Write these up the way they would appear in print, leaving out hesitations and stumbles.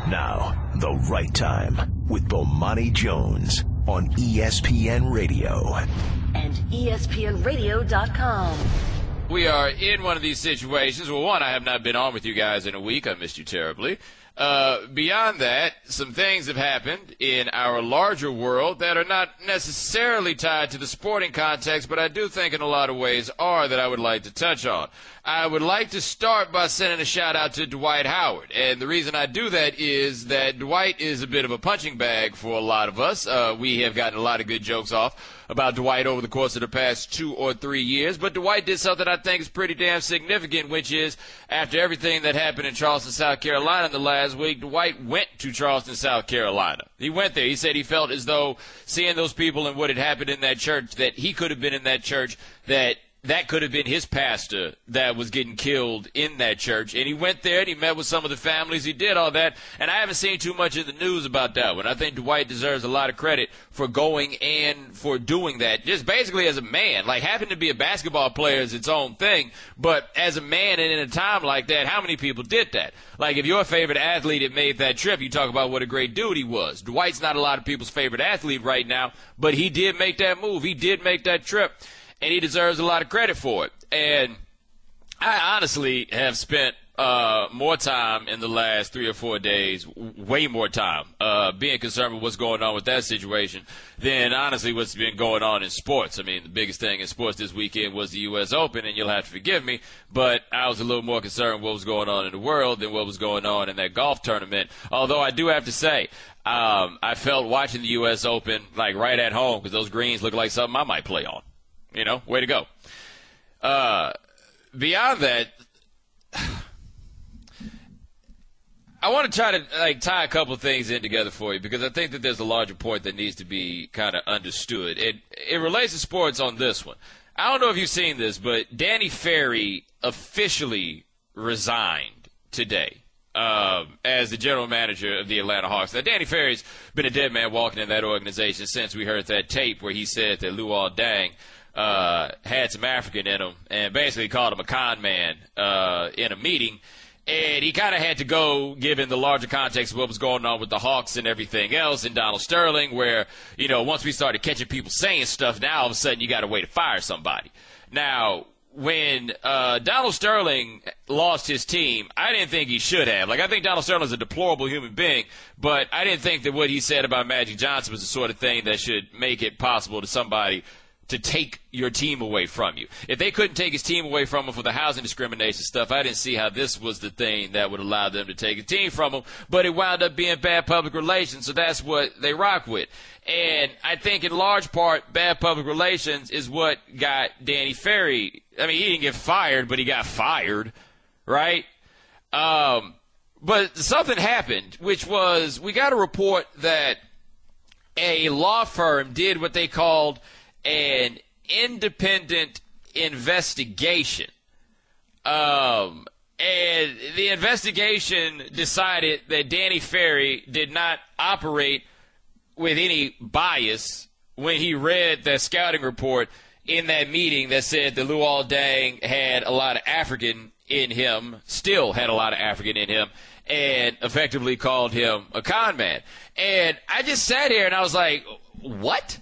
Now, the right time with Bomani Jones on ESPN Radio. And ESPNradio.com. We are in one of these situations. Well, one, I have not been on with you guys in a week. I missed you terribly. Beyond that, some things have happened in our larger world that are not necessarily tied to the sporting context, but I do think in a lot of ways are, that I would like to touch on. I would like to start by sending a shout out to Dwight Howard. And the reason I do that is that Dwight is a bit of a punching bag for a lot of us. We have gotten a lot of good jokes off about Dwight over the course of the past 2 or 3 years. But Dwight did something I think is pretty damn significant, which is after everything that happened in Charleston, South Carolina in the last week, Dwight went to Charleston, South Carolina. He went there. He said he felt as though seeing those people and what had happened in that church, that he could have been in that church, that could have been his pastor that was getting killed in that church. And he went there and he met with some of the families. He did all that. And I haven't seen too much in the news about that one. I think Dwight deserves a lot of credit for going and for doing that. Just basically as a man. Like, having to be a basketball player is its own thing. But as a man and in a time like that, how many people did that? Like, if your favorite athlete had made that trip, you talk about what a great dude he was. Dwight's not a lot of people's favorite athlete right now, but he did make that move. He did make that trip. And he deserves a lot of credit for it. And I honestly have spent more time in the last 3 or 4 days, way more time, being concerned with what's going on with that situation than honestly what's been going on in sports. I mean, the biggest thing in sports this weekend was the U.S. Open, and you'll have to forgive me, but I was a little more concerned with what was going on in the world than what was going on in that golf tournament. Although I do have to say, I felt watching the U.S. Open like right at home, because those greens look like something I might play on. You know, way to go. Beyond that, I want to try to tie a couple of things in together for you, because I think that there's a larger point that needs to be kind of understood. It relates to sports on this one. I don't know if you've seen this, but Danny Ferry officially resigned today as the general manager of the Atlanta Hawks. Now, Danny Ferry's been a dead man walking in that organization since we heard that tape where he said that Luol Deng had some African in him and basically called him a con man in a meeting. And he kind of had to go, given the larger context of what was going on with the Hawks and everything else, and Donald Sterling, where, you know, once we started catching people saying stuff, now all of a sudden you got a way to fire somebody. Now, when Donald Sterling lost his team, I didn't think he should have. Like, I think Donald Sterling's a deplorable human being, but I didn't think that what he said about Magic Johnson was the sort of thing that should make it possible to somebody to take your team away from you. If they couldn't take his team away from him for the housing discrimination stuff, I didn't see how this was the thing that would allow them to take a team from him. But it wound up being bad public relations, so that's what they rock with. And I think in large part, bad public relations is what got Danny Ferry. I mean, he didn't get fired, but he got fired, right? But something happened, which was we got a report that a law firm did what they called an independent investigation. And the investigation decided that Danny Ferry did not operate with any bias when he read that scouting report in that meeting that said that Luol Deng had a lot of African in him, still had a lot of African in him, and effectively called him a con man. And I just sat here and I was like, what?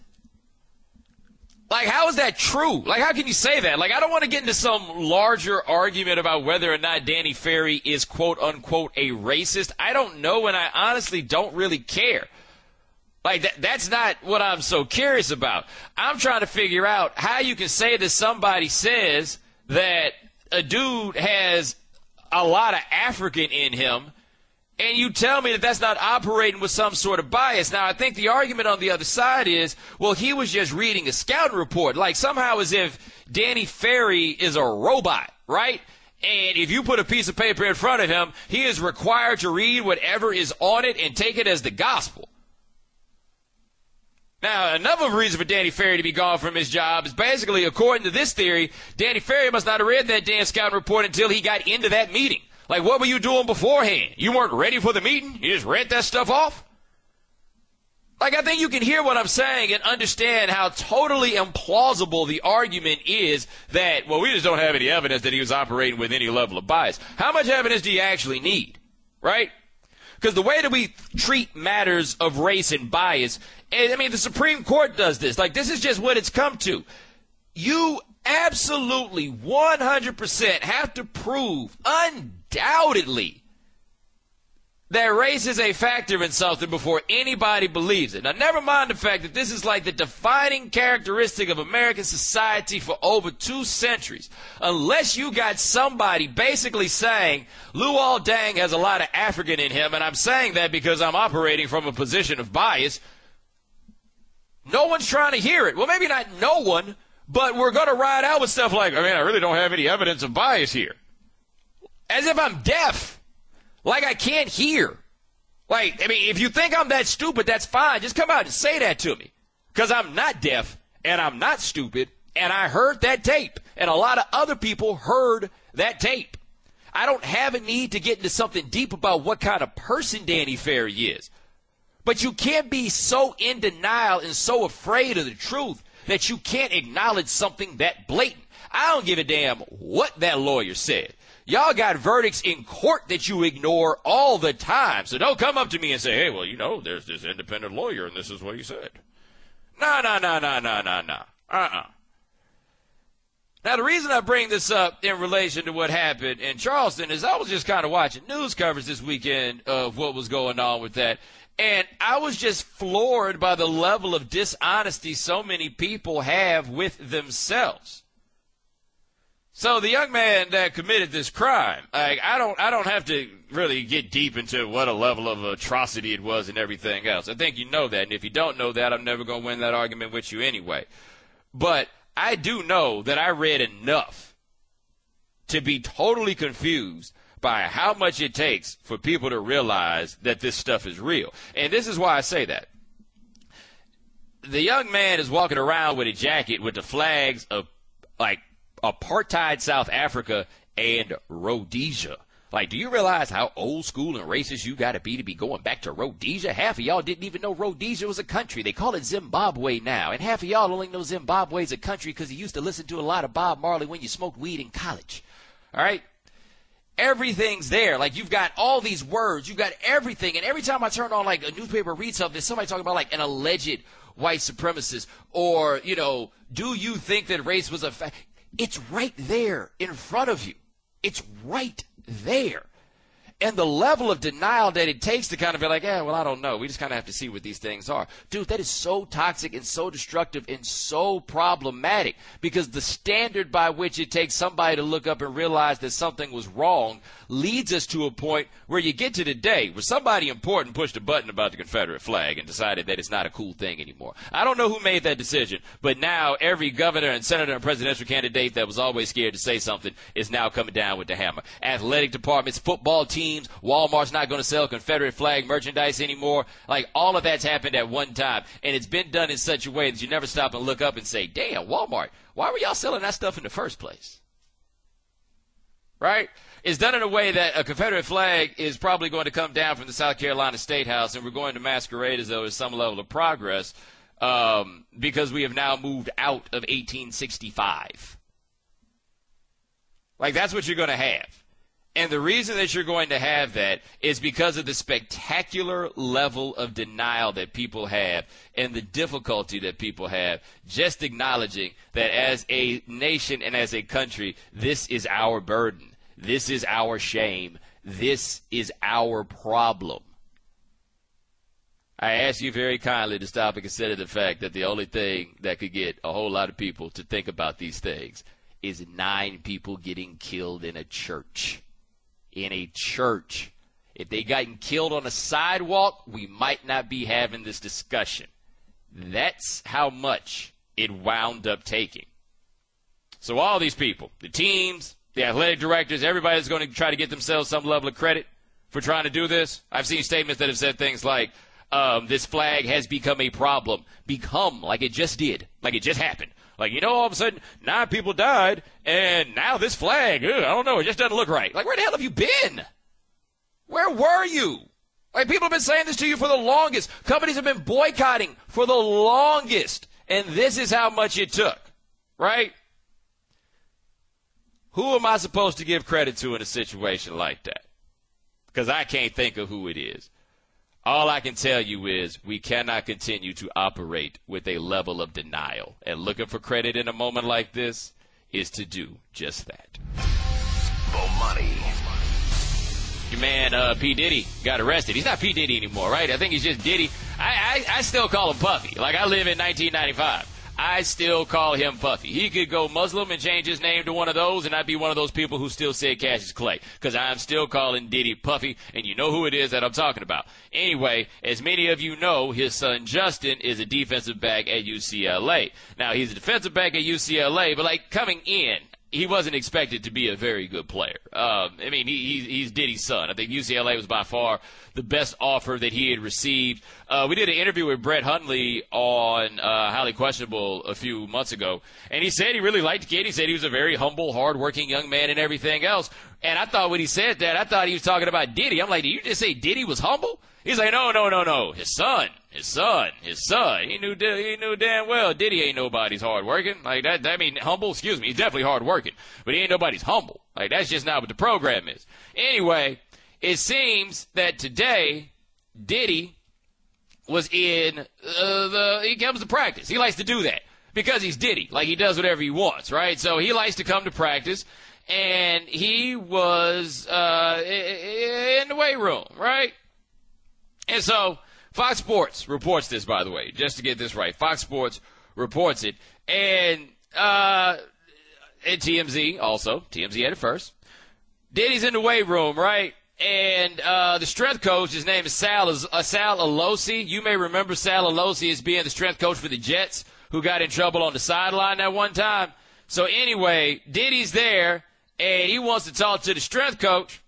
Like, how is that true? Like, how can you say that? Like, I don't want to get into some larger argument about whether or not Danny Ferry is, quote-unquote, a racist. I don't know, and I honestly don't really care. Like, that's not what I'm so curious about. I'm trying to figure out how you can say that somebody says that a dude has a lot of African in him, and you tell me that that's not operating with some sort of bias. Now, I think the argument on the other side is, well, he was just reading a scouting report, like somehow as if Danny Ferry is a robot, right? And if you put a piece of paper in front of him, he is required to read whatever is on it and take it as the gospel. Now, another reason for Danny Ferry to be gone from his job is basically, according to this theory, Danny Ferry must not have read that damn scouting report until he got into that meeting. Like, what were you doing beforehand? You weren't ready for the meeting? You just read that stuff off? Like, I think you can hear what I'm saying and understand how totally implausible the argument is that, well, we just don't have any evidence that he was operating with any level of bias. How much evidence do you actually need, right? Because the way that we treat matters of race and bias, I mean, the Supreme Court does this. Like, this is just what it's come to. You absolutely 100% have to prove undoubtedly that race is a factor in something before anybody believes it. Now, never mind the fact that this is like the defining characteristic of American society for over 2 centuries. Unless you got somebody basically saying, Luol Deng has a lot of African in him, and I'm saying that because I'm operating from a position of bias, no one's trying to hear it. Well, maybe not no one, but we're going to ride out with stuff like, I mean, I really don't have any evidence of bias here. As if I'm deaf. Like I can't hear. Like, I mean, if you think I'm that stupid, that's fine. Just come out and say that to me. Because I'm not deaf, and I'm not stupid, and I heard that tape. And a lot of other people heard that tape. I don't have a need to get into something deep about what kind of person Danny Ferry is. But you can't be so in denial and so afraid of the truth that you can't acknowledge something that blatant. I don't give a damn what that lawyer said. Y'all got verdicts in court that you ignore all the time. So don't come up to me and say, hey, well, you know, there's this independent lawyer and this is what he said. No. Now, the reason I bring this up in relation to what happened in Charleston is I was just kind of watching news coverage this weekend of what was going on with that. And I was just floored by the level of dishonesty so many people have with themselves. So the young man that committed this crime, I don't have to really get deep into what a level of atrocity it was and everything else. I think you know that, and if you don't know that, I'm never going to win that argument with you anyway. But I do know that I read enough to be totally confused by how much it takes for people to realize that this stuff is real. And this is why I say that. The young man is walking around with a jacket with the flags of, like, apartheid South Africa and Rhodesia. Like, do you realize how old school and racist you got to be going back to Rhodesia? Half of y'all didn't even know Rhodesia was a country. They call it Zimbabwe now. And half of y'all only know Zimbabwe is a country because you used to listen to a lot of Bob Marley when you smoked weed in college. All right? Everything's there. Like, you've got all these words. You've got everything. And every time I turn on, like, a newspaper or read something, there's somebody talking about, like, an alleged white supremacist. Or, you know, do you think that race was a fact? It's right there in front of you. It's right there. And the level of denial that it takes to kind of be like, yeah, well, I don't know. We just kind of have to see what these things are. Dude, that is so toxic and so destructive and so problematic because the standard by which it takes somebody to look up and realize that something was wrong leads us to a point where you get to the day where somebody important pushed a button about the Confederate flag and decided that it's not a cool thing anymore. I don't know who made that decision, but now every governor and senator and presidential candidate that was always scared to say something is now coming down with the hammer. Athletic departments, football teams, Walmart's not going to sell Confederate flag merchandise anymore. Like, all of that's happened at one time, and it's been done in such a way that you never stop and look up and say, damn, Walmart, why were y'all selling that stuff in the first place? Right? It's done in a way that a Confederate flag is probably going to come down from the South Carolina State House, and we're going to masquerade as though there's some level of progress because we have now moved out of 1865. Like, that's what you're going to have. And the reason that you're going to have that is because of the spectacular level of denial that people have and the difficulty that people have just acknowledging that as a nation and as a country, this is our burden. This is our shame. This is our problem. I ask you very kindly to stop and consider the fact that the only thing that could get a whole lot of people to think about these things is 9 people getting killed in a church. In a church. If they gotten killed on a sidewalk, we might not be having this discussion. That's how much it wound up taking. So all these people, the teams, the athletic directors, everybody's going to try to get themselves some level of credit for trying to do this. I've seen statements that have said things like, this flag has become a problem. Become, like it just did. Like it just happened. Like, you know, all of a sudden, 9 people died, and now this flag, I don't know, it just doesn't look right. Like, where the hell have you been? Where were you? Like, people have been saying this to you for the longest. Companies have been boycotting for the longest, and this is how much it took, right? Who am I supposed to give credit to in a situation like that? because I can't think of who it is. All I can tell you is we cannot continue to operate with a level of denial. And looking for credit in a moment like this is to do just that. Bomani. Your man, P. Diddy, got arrested. He's not P. Diddy anymore, right? I think he's just Diddy. I still call him Puffy. Like, I live in 1995. I still call him Puffy. He could go Muslim and change his name to one of those, and I'd be one of those people who still said Cassius Clay, because I'm still calling Diddy Puffy, and you know who it is that I'm talking about. Anyway, as many of you know, his son Justin is a defensive back at UCLA. Now, he's a defensive back at UCLA, but, like, coming in, he wasn't expected to be a very good player. I mean, he's Diddy's son. I think UCLA was by far the best offer that he had received. We did an interview with Brett Hundley on Highly Questionable a few months ago, and he said he really liked the kid. He said he was a very humble, hard-working young man and everything else. And I thought when he said that, I thought he was talking about Diddy. I'm like, did you just say Diddy was humble? He's like, no. His son. He knew damn well Diddy ain't nobody's hard working. Like that. I mean, humble. Excuse me. He's definitely hard working, but he ain't nobody's humble. Like that's just not what the program is. Anyway, it seems that today Diddy was in he comes to practice. He likes to do that because he's Diddy. Like he does whatever he wants, right? So he likes to come to practice, and he was in the weight room, right? And so Fox Sports reports this, by the way, just to get this right. Fox Sports reports it. And TMZ also. TMZ had it first. Diddy's in the weight room, right? And the strength coach, his name is Sal Alosi. You may remember Sal Alosi as being the strength coach for the Jets, who got in trouble on the sideline that one time. So anyway, Diddy's there, and he wants to talk to the strength coach,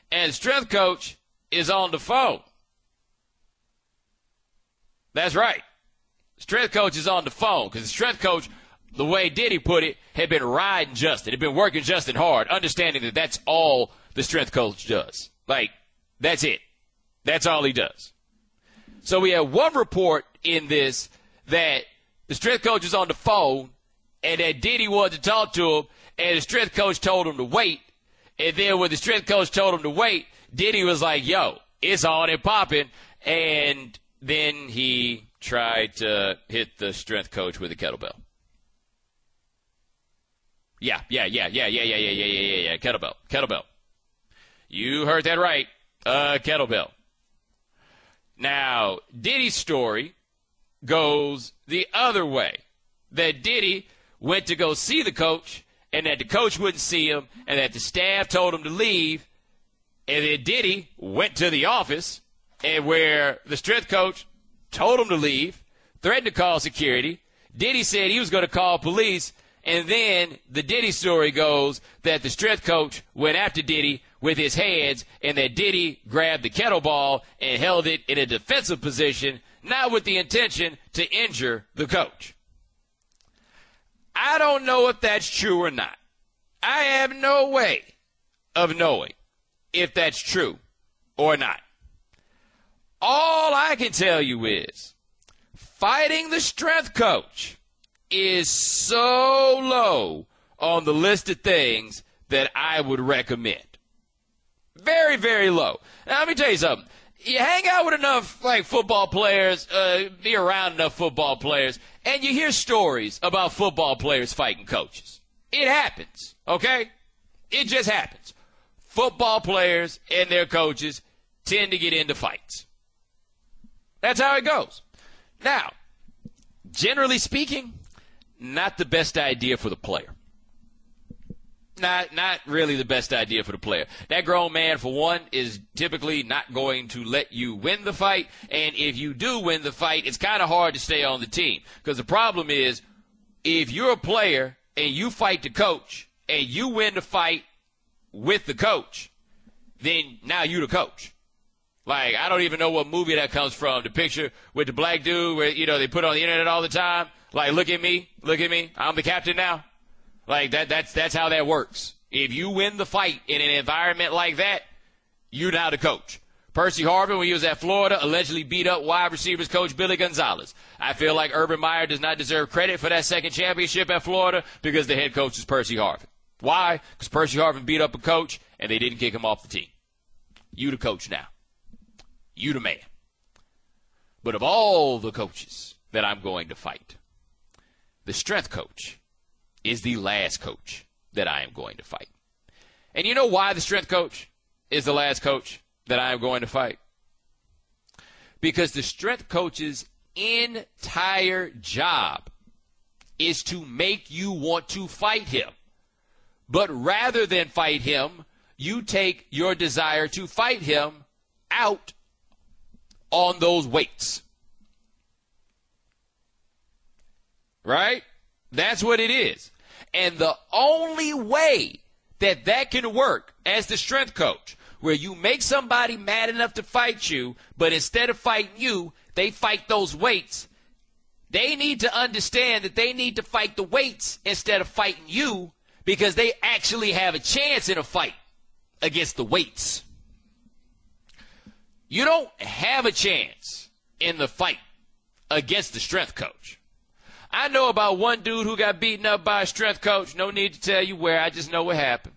and the strength coach is on the phone. That's right. Strength coach is on the phone because the strength coach, the way Diddy put it, had been riding Justin. Had been working Justin hard, understanding that that's all the strength coach does. Like, that's it. That's all he does. So we have one report in this that the strength coach is on the phone and that Diddy wanted to talk to him and the strength coach told him to wait. And then when the strength coach told him to wait, Diddy was like, yo, it's on and popping. And then he tried to hit the strength coach with a kettlebell. Yeah. Kettlebell. You heard that right. Kettlebell. Now, Diddy's story goes the other way. That Diddy went to go see the coach, and that the coach wouldn't see him, and that the staff told him to leave, and then Diddy went to the office, and where the strength coach told him to leave, threatened to call security. Diddy said he was going to call police. And then the Diddy story goes that the strength coach went after Diddy with his hands and that Diddy grabbed the kettlebell and held it in a defensive position, not with the intention to injure the coach. I don't know if that's true or not. I have no way of knowing if that's true or not. All I can tell you is fighting the strength coach is so low on the list of things that I would recommend. Very, very low. Now, let me tell you something. You hang out with enough football players, be around enough football players, and you hear stories about football players fighting coaches. It happens, okay? It just happens. Football players and their coaches tend to get into fights. That's how it goes. Now, generally speaking, not the best idea for the player. Not really the best idea for the player. That grown man, for one, is typically not going to let you win the fight. And if you do win the fight, it's kind of hard to stay on the team. Because the problem is, if you're a player and you fight the coach and you win the fight with the coach, then now you're the coach. Like, I don't even know what movie that comes from. The picture with the black dude where, they put on the internet all the time. Like, look at me, I'm the captain now. Like, that's how that works. If you win the fight in an environment like that, you're now the coach. Percy Harvin, when he was at Florida, allegedly beat up wide receivers coach Billy Gonzalez. I feel like Urban Meyer does not deserve credit for that second championship at Florida because the head coach is Percy Harvin. Why? Because Percy Harvin beat up a coach and they didn't kick him off the team. You the coach now. You the man. But of all the coaches that I'm going to fight, the strength coach is the last coach that I am going to fight. And you know why the strength coach is the last coach that I am going to fight? Because the strength coach's entire job is to make you want to fight him. But rather than fight him, you take your desire to fight him out on those weights. Right? That's what it is. And the only way that that can work as the strength coach, where you make somebody mad enough to fight you, but instead of fighting you, they fight those weights. They need to understand that they need to fight the weights instead of fighting you, because they actually have a chance in a fight against the weights. You don't have a chance in the fight against the strength coach. I know about one dude who got beaten up by a strength coach. No need to tell you where. I just know what happened.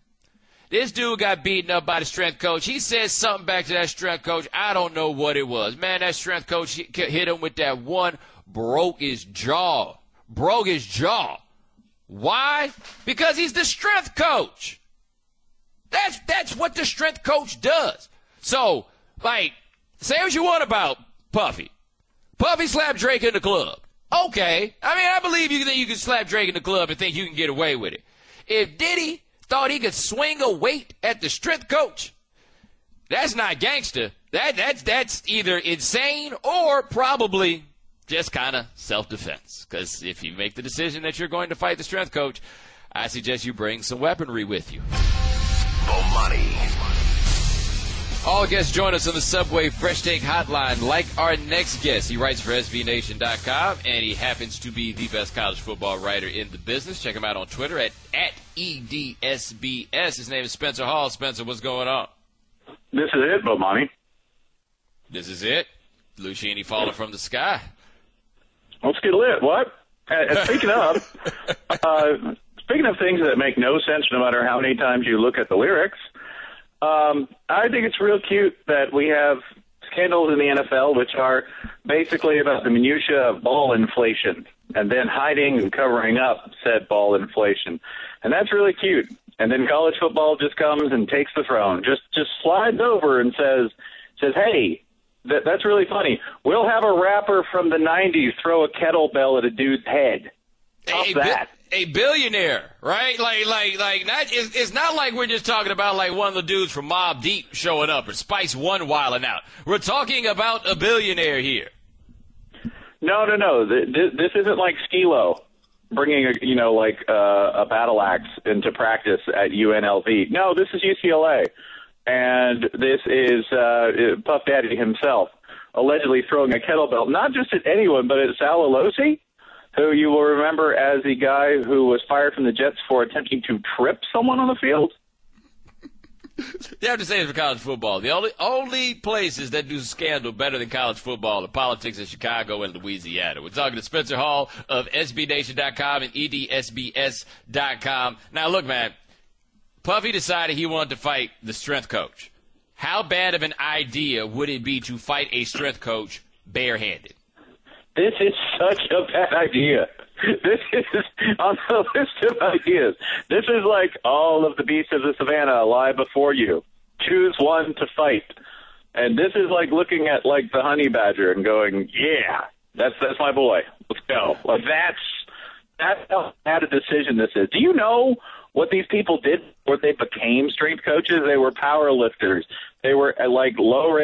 This dude got beaten up by the strength coach. He said something back to that strength coach. I don't know what it was. Man, that strength coach hit him with that one, broke his jaw. Broke his jaw. Why? Because he's the strength coach. That's what the strength coach does. So, like, say what you want about Puffy. Puffy slapped Drake in the club. Okay. I mean, I believe you can slap Drake in the club and think you can get away with it. If Diddy thought he could swing a weight at the strength coach, that's not gangster. That's either insane or probably just kind of self-defense. Because if you make the decision that you're going to fight the strength coach, I suggest you bring some weaponry with you. Bomani. All guests join us on the Subway Fresh Take Hotline. Like our next guest, he writes for SBNation.com, and he happens to be the best college football writer in the business. Check him out on Twitter at EDSBS. His name is Spencer Hall. Spencer, what's going on? This is it, Bomani. This is it? Lucchini falling from the sky. Let's get lit. What? Speaking of things that make no sense no matter how many times you look at the lyrics, I think it's real cute that we have scandals in the NFL which are basically about the minutia of ball inflation and then hiding and covering up said ball inflation. And that's really cute. And then college football just comes and takes the throne, just slides over and says, hey, that's really funny. We'll have a rapper from the 90s throw a kettlebell at a dude's head. How's that? A billionaire, right? Like not. It's not like we're just talking about like one of the dudes from Mobb Deep showing up or Spice One wilding out. We're talking about a billionaire here. No. This isn't like Skee-Lo bringing a battle axe into practice at UNLV. No, this is UCLA, and this is Puff Daddy himself allegedly throwing a kettlebell, not just at anyone, but at Sal Alosi, who you will remember as the guy who was fired from the Jets for attempting to trip someone on the field. You have to say it for college football. The only places that do scandal better than college football are politics in Chicago and Louisiana. We're talking to Spencer Hall of SBNation.com and EDSBS.com. Now, look, man, Puffy decided he wanted to fight the strength coach. How bad of an idea would it be to fight a strength coach barehanded? This is such a bad idea. This is on the list of ideas. This is like all of the beasts of the savannah lie before you. Choose one to fight. And this is like looking at like the honey badger and going, yeah, that's my boy. Let's go. Like that's how bad a decision this is. Do you know what these people did before they became strength coaches? They were power lifters. They were like low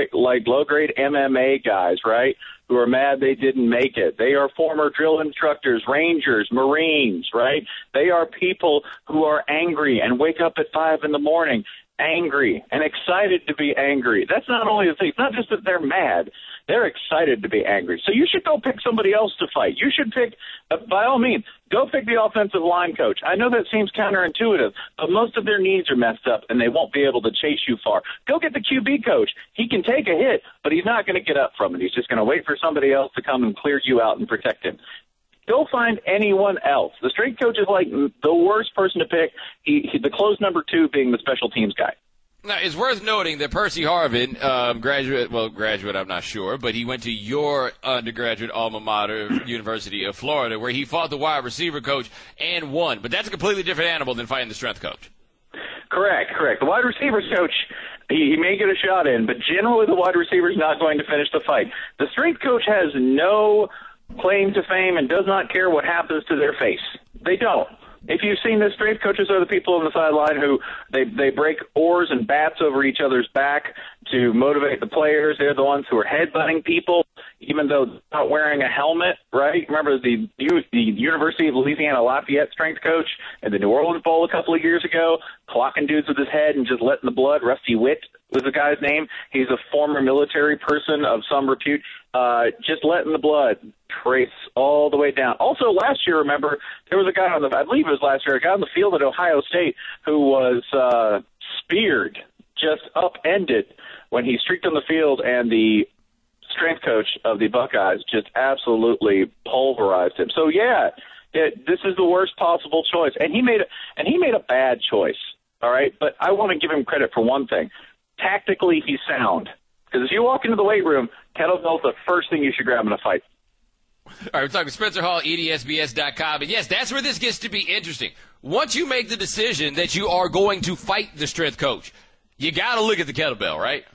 grade MMA guys, right? Who are mad they didn't make it. They are former drill instructors, Rangers, Marines, right? They are people who are angry and wake up at 5 a.m, angry and excited to be angry. That's not only the thing. It's not just that they're mad. They're excited to be angry. So you should go pick somebody else to fight. You should pick, by all means, go pick the offensive line coach. I know that seems counterintuitive, but most of their knees are messed up and they won't be able to chase you far. Go get the QB coach. He can take a hit, but he's not going to get up from it. He's just going to wait for somebody else to come and clear you out and protect him. Go find anyone else. The strength coach is like the worst person to pick. The close number 2 being the special teams guy. Now, it's worth noting that Percy Harvin, graduate, I'm not sure, but he went to your undergraduate alma mater, University of Florida, where he fought the wide receiver coach and won. But that's a completely different animal than fighting the strength coach. Correct. The wide receivers coach, he may get a shot in, but generally the wide receiver is not going to finish the fight. The strength coach has no claim to fame and does not care what happens to their face. They don't. If you've seen this, strength coaches are the people on the sideline who they break oars and bats over each other's back to motivate the players. They're the ones who are headbutting people, even though they're not wearing a helmet, right? Remember the University of Louisiana Lafayette strength coach at the New Orleans Bowl a couple of years ago, clocking dudes with his head and just letting the blood. Rusty Witt was the guy's name. He's a former military person of some repute. Just letting the blood trace all the way down. Also, last year, remember, there was a guy I believe it was last year, a guy on the field at Ohio State who was speared, just upended when he streaked on the field, and the strength coach of the Buckeyes just absolutely pulverized him. So, this is the worst possible choice, and he made a bad choice. All right, but I want to give him credit for one thing. Tactically, he's sound. Because if you walk into the weight room, kettlebell's the first thing you should grab in a fight. All right, we're talking Spencer Hall, EDSBS.com. And, yes, that's where this gets to be interesting. Once you make the decision that you are going to fight the strength coach, you got to look at the kettlebell, right?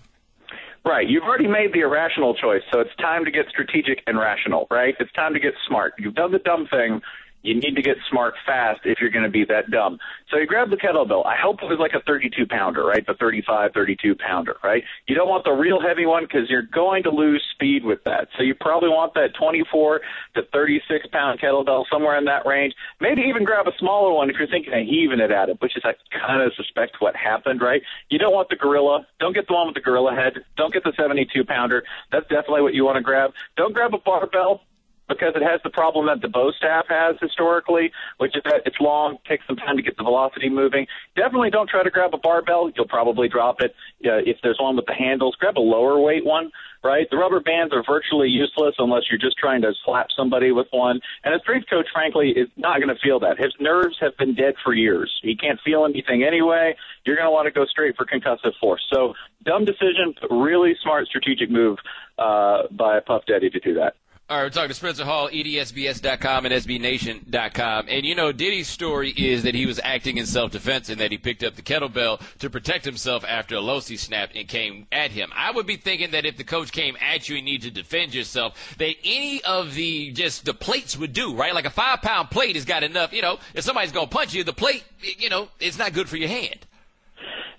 Right. You've already made the irrational choice, so it's time to get strategic and rational, right? It's time to get smart. You've done the dumb thing. You need to get smart fast if you're going to be that dumb. So you grab the kettlebell. I hope it was like a 32-pounder, right? The 35, 32-pounder, right? You don't want the real heavy one because you're going to lose speed with that. So you probably want that 24 to 36-pound kettlebell, somewhere in that range. Maybe even grab a smaller one if you're thinking of heaving it at it, which is I kind of suspect what happened, right? You don't want the gorilla. Don't get the one with the gorilla head. Don't get the 72-pounder. That's definitely what you want to grab. Don't grab a barbell, because it has the problem that the bow staff has historically, which is that it's long, takes some time to get the velocity moving. Definitely don't try to grab a barbell. You'll probably drop it. If there's one with the handles, grab a lower weight one, right? The rubber bands are virtually useless unless you're just trying to slap somebody with one. And a strength coach, frankly, is not going to feel that. His nerves have been dead for years. He can't feel anything anyway. You're going to want to go straight for concussive force. So dumb decision, but really smart strategic move by Puff Daddy to do that. All right, we're talking to Spencer Hall, EDSBS.com and SBNation.com. And, Diddy's story is that he was acting in self-defense and that he picked up the kettlebell to protect himself after Alosi snapped and came at him. I would be thinking that if the coach came at you and you need to defend yourself, that any of the plates would do, right? Like a 5-pound plate has got enough, if somebody's going to punch you, the plate, it's not good for your hand.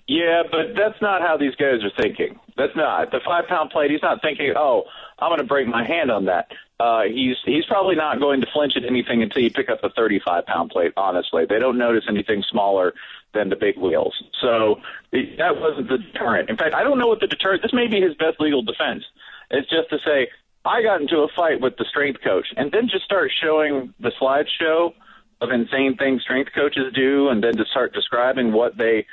Yeah, but that's not how these guys are thinking. That's not. The 5-pound plate, he's not thinking, I'm going to break my hand on that. He's probably not going to flinch at anything until you pick up the 35-pound plate, honestly. They don't notice anything smaller than the big wheels. So that wasn't the deterrent. In fact, I don't know what the deterrent – this may be his best legal defense. It's just to say, I got into a fight with the strength coach, and then just start showing the slideshow of insane things strength coaches do, and then to start describing what they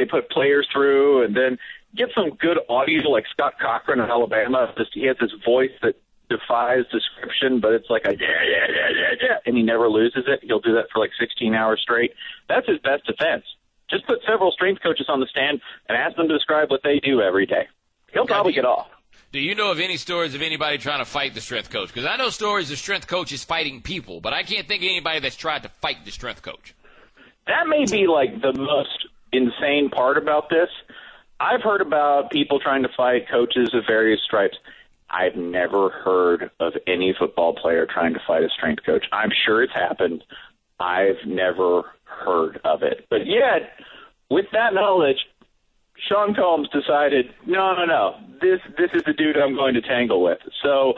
put players through, and then get some good audio like Scott Cochran in Alabama. He has this voice that defies description, but it's like a yeah, and he never loses it. He'll do that for like 16 hours straight. That's his best defense. Just put several strength coaches on the stand and ask them to describe what they do every day. He'll probably get off. Do you know of any stories of anybody trying to fight the strength coach? Because I know stories of strength coaches fighting people, but I can't think of anybody that's tried to fight the strength coach. That may be like the most insane part about this. I've heard about people trying to fight coaches of various stripes. I've never heard of any football player trying to fight a strength coach. I'm sure it's happened. I've never heard of it. But yet, with that knowledge, Sean Combs decided, no, this is the dude I'm going to tangle with. So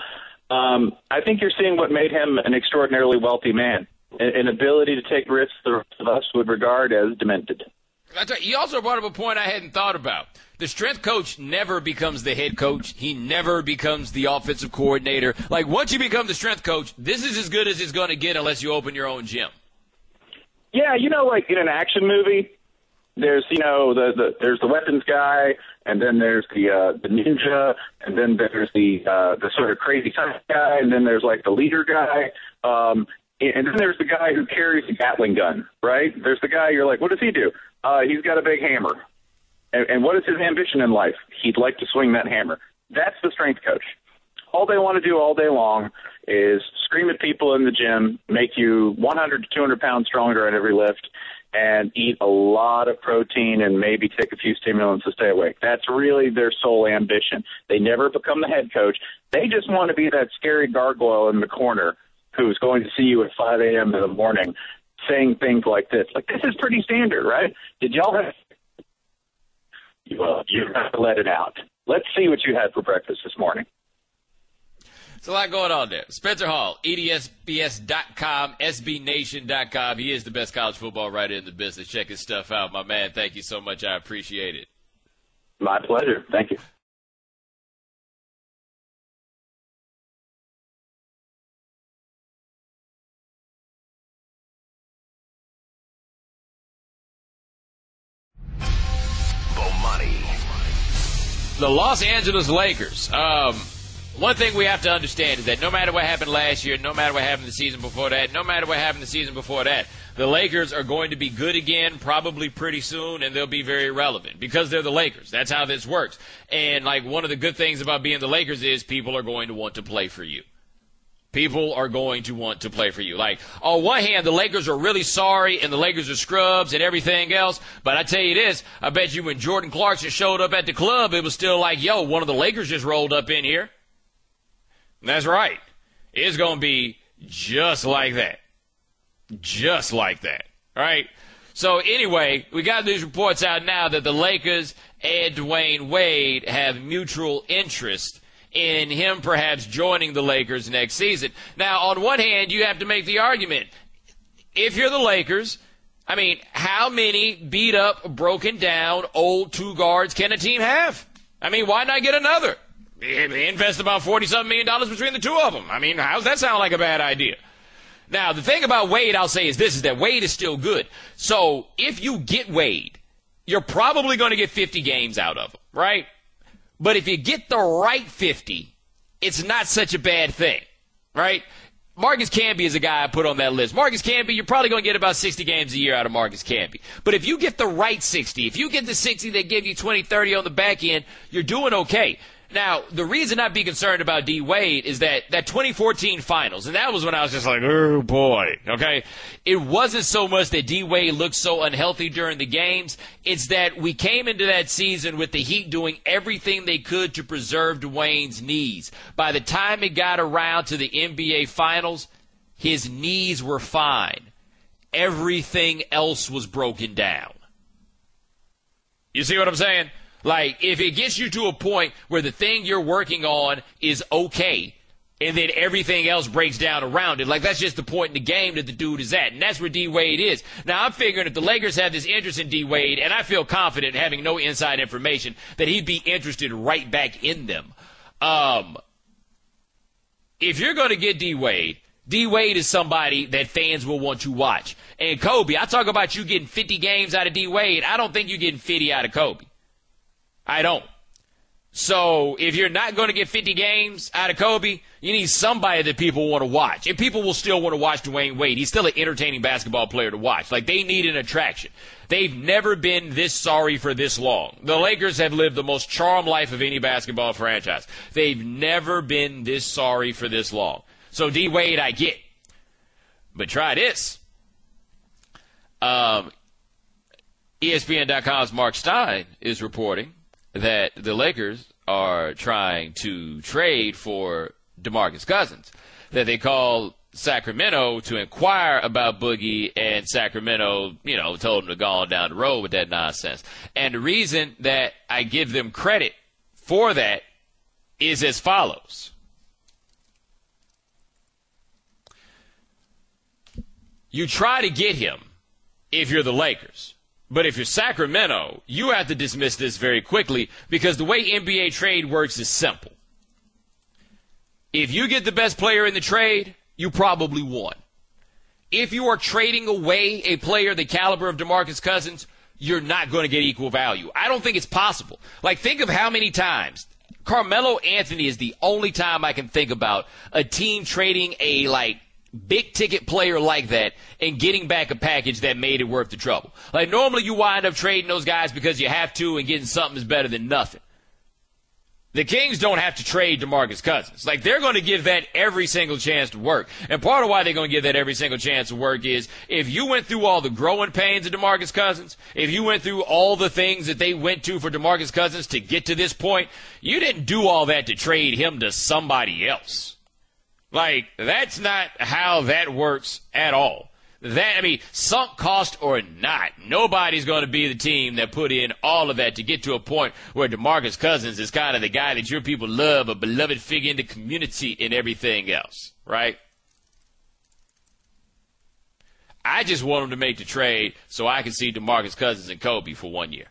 I think you're seeing what made him an extraordinarily wealthy man, an ability to take risks the rest of us would regard as demented. That's right. You also brought up a point I hadn't thought about. The strength coach never becomes the head coach. He never becomes the offensive coordinator. Like, once you become the strength coach, this is as good as it's going to get unless you open your own gym. Yeah, like in an action movie, there's, there's the weapons guy, and then there's the ninja, and then there's the sort of crazy science guy, and then there's like the leader guy, and then there's the guy who carries the Gatling gun, right? There's the guy you're like, what does he do? He's got a big hammer. And what is his ambition in life? He'd like to swing that hammer. That's the strength coach. All they want to do all day long is scream at people in the gym, make you 100 to 200 pounds stronger at every lift, and eat a lot of protein and maybe take a few stimulants to stay awake. That's really their sole ambition. They never become the head coach. They just want to be that scary gargoyle in the corner who's going to see you at 5 a.m. in the morning saying things like this. Like, this is pretty standard, right? Did y'all have – well, you have to let it out. Let's see what you had for breakfast this morning. There's a lot going on there. Spencer Hall, EDSBS.com, SBNation.com. He is the best college football writer in the business. Check his stuff out, my man. Thank you so much. I appreciate it. My pleasure. Thank you. Bomani. The Los Angeles Lakers. One thing we have to understand is that no matter what happened last year, no matter what happened the season before that, no matter what happened the season before that, the Lakers are going to be good again probably pretty soon, and they'll be very relevant because they're the Lakers. That's how this works. And, like, one of the good things about being the Lakers is people are going to want to play for you. People are going to want to play for you. Like, on one hand, the Lakers are really sorry, and the Lakers are scrubs and everything else. But I tell you this, I bet you when Jordan Clarkson showed up at the club, it was still like, yo, one of the Lakers just rolled up in here. That's right. It's going to be just like that. Just like that. All right? So, anyway, we got these reports out now that the Lakers and Dwayne Wade have mutual interest in him perhaps joining the Lakers next season. Now, on one hand, you have to make the argument. If you're the Lakers, I mean, how many beat up, broken down, old two guards can a team have? I mean, why not get another? Invest about $40-something million between the two of them. I mean, how's that sound like a bad idea? Now, the thing about Wade, I'll say, is this, is that Wade is still good. So, if you get Wade, you're probably going to get 50 games out of him, right? But if you get the right 50, it's not such a bad thing, right? Marcus Camby is a guy I put on that list. Marcus Camby, you're probably going to get about 60 games a year out of Marcus Camby. But if you get the right 60, if you get the 60 that give you 20, 30 on the back end, you're doing okay. Now, the reason I'd be concerned about D. Wade is that 2014 finals, and that was when I was just like, oh, boy, okay? It wasn't so much that D. Wade looked so unhealthy during the games. It's that we came into that season with the Heat doing everything they could to preserve Dwayne's knees. By the time it got around to the NBA finals, his knees were fine. Everything else was broken down. You see what I'm saying? Like, if it gets you to a point where the thing you're working on is okay, and then everything else breaks down around it, like, that's just the point in the game that the dude is at, and that's where D. Wade is. Now, I'm figuring if the Lakers have this interest in D. Wade, and I feel confident, having no inside information, that he'd be interested right back in them. If you're going to get D. Wade is somebody that fans will want to watch. And Kobe, I talk about you getting 50 games out of D. Wade. I don't think you're getting 50 out of Kobe. I don't. So if you're not going to get 50 games out of Kobe, you need somebody that people want to watch. And people will still want to watch Dwayne Wade. He's still an entertaining basketball player to watch. Like, they need an attraction. They've never been this sorry for this long. The Lakers have lived the most charmed life of any basketball franchise. They've never been this sorry for this long. So D. Wade, I get. But try this. ESPN.com's Mark Stein is reporting that the Lakers are trying to trade for DeMarcus Cousins, that they called Sacramento to inquire about Boogie, and Sacramento, told him to go on down the road with that nonsense. And the reason that I give them credit for that is as follows. You try to get him if you're the Lakers. But if you're Sacramento, you have to dismiss this very quickly, because the way NBA trade works is simple. If you get the best player in the trade, you probably won. If you are trading away a player the caliber of DeMarcus Cousins, you're not going to get equal value. I don't think it's possible. Like, think of how many times. Carmelo Anthony is the only time I can think about a team trading a, big-ticket player like that and getting back a package that made it worth the trouble. Like, normally you wind up trading those guys because you have to, and getting something is better than nothing. The Kings don't have to trade DeMarcus Cousins. Like, they're going to give that every single chance to work. And part of why they're going to give that every single chance to work is if you went through all the growing pains of DeMarcus Cousins, if you went through all the things that they went to for DeMarcus Cousins to get to this point, you didn't do all that to trade him to somebody else. Like, that's not how that works at all. Sunk cost or not, nobody's going to be the team that put in all of that to get to a point where DeMarcus Cousins is kind of the guy that your people love, a beloved figure in the community and everything else, right? I just want him to make the trade so I can see DeMarcus Cousins and Kobe for 1 year.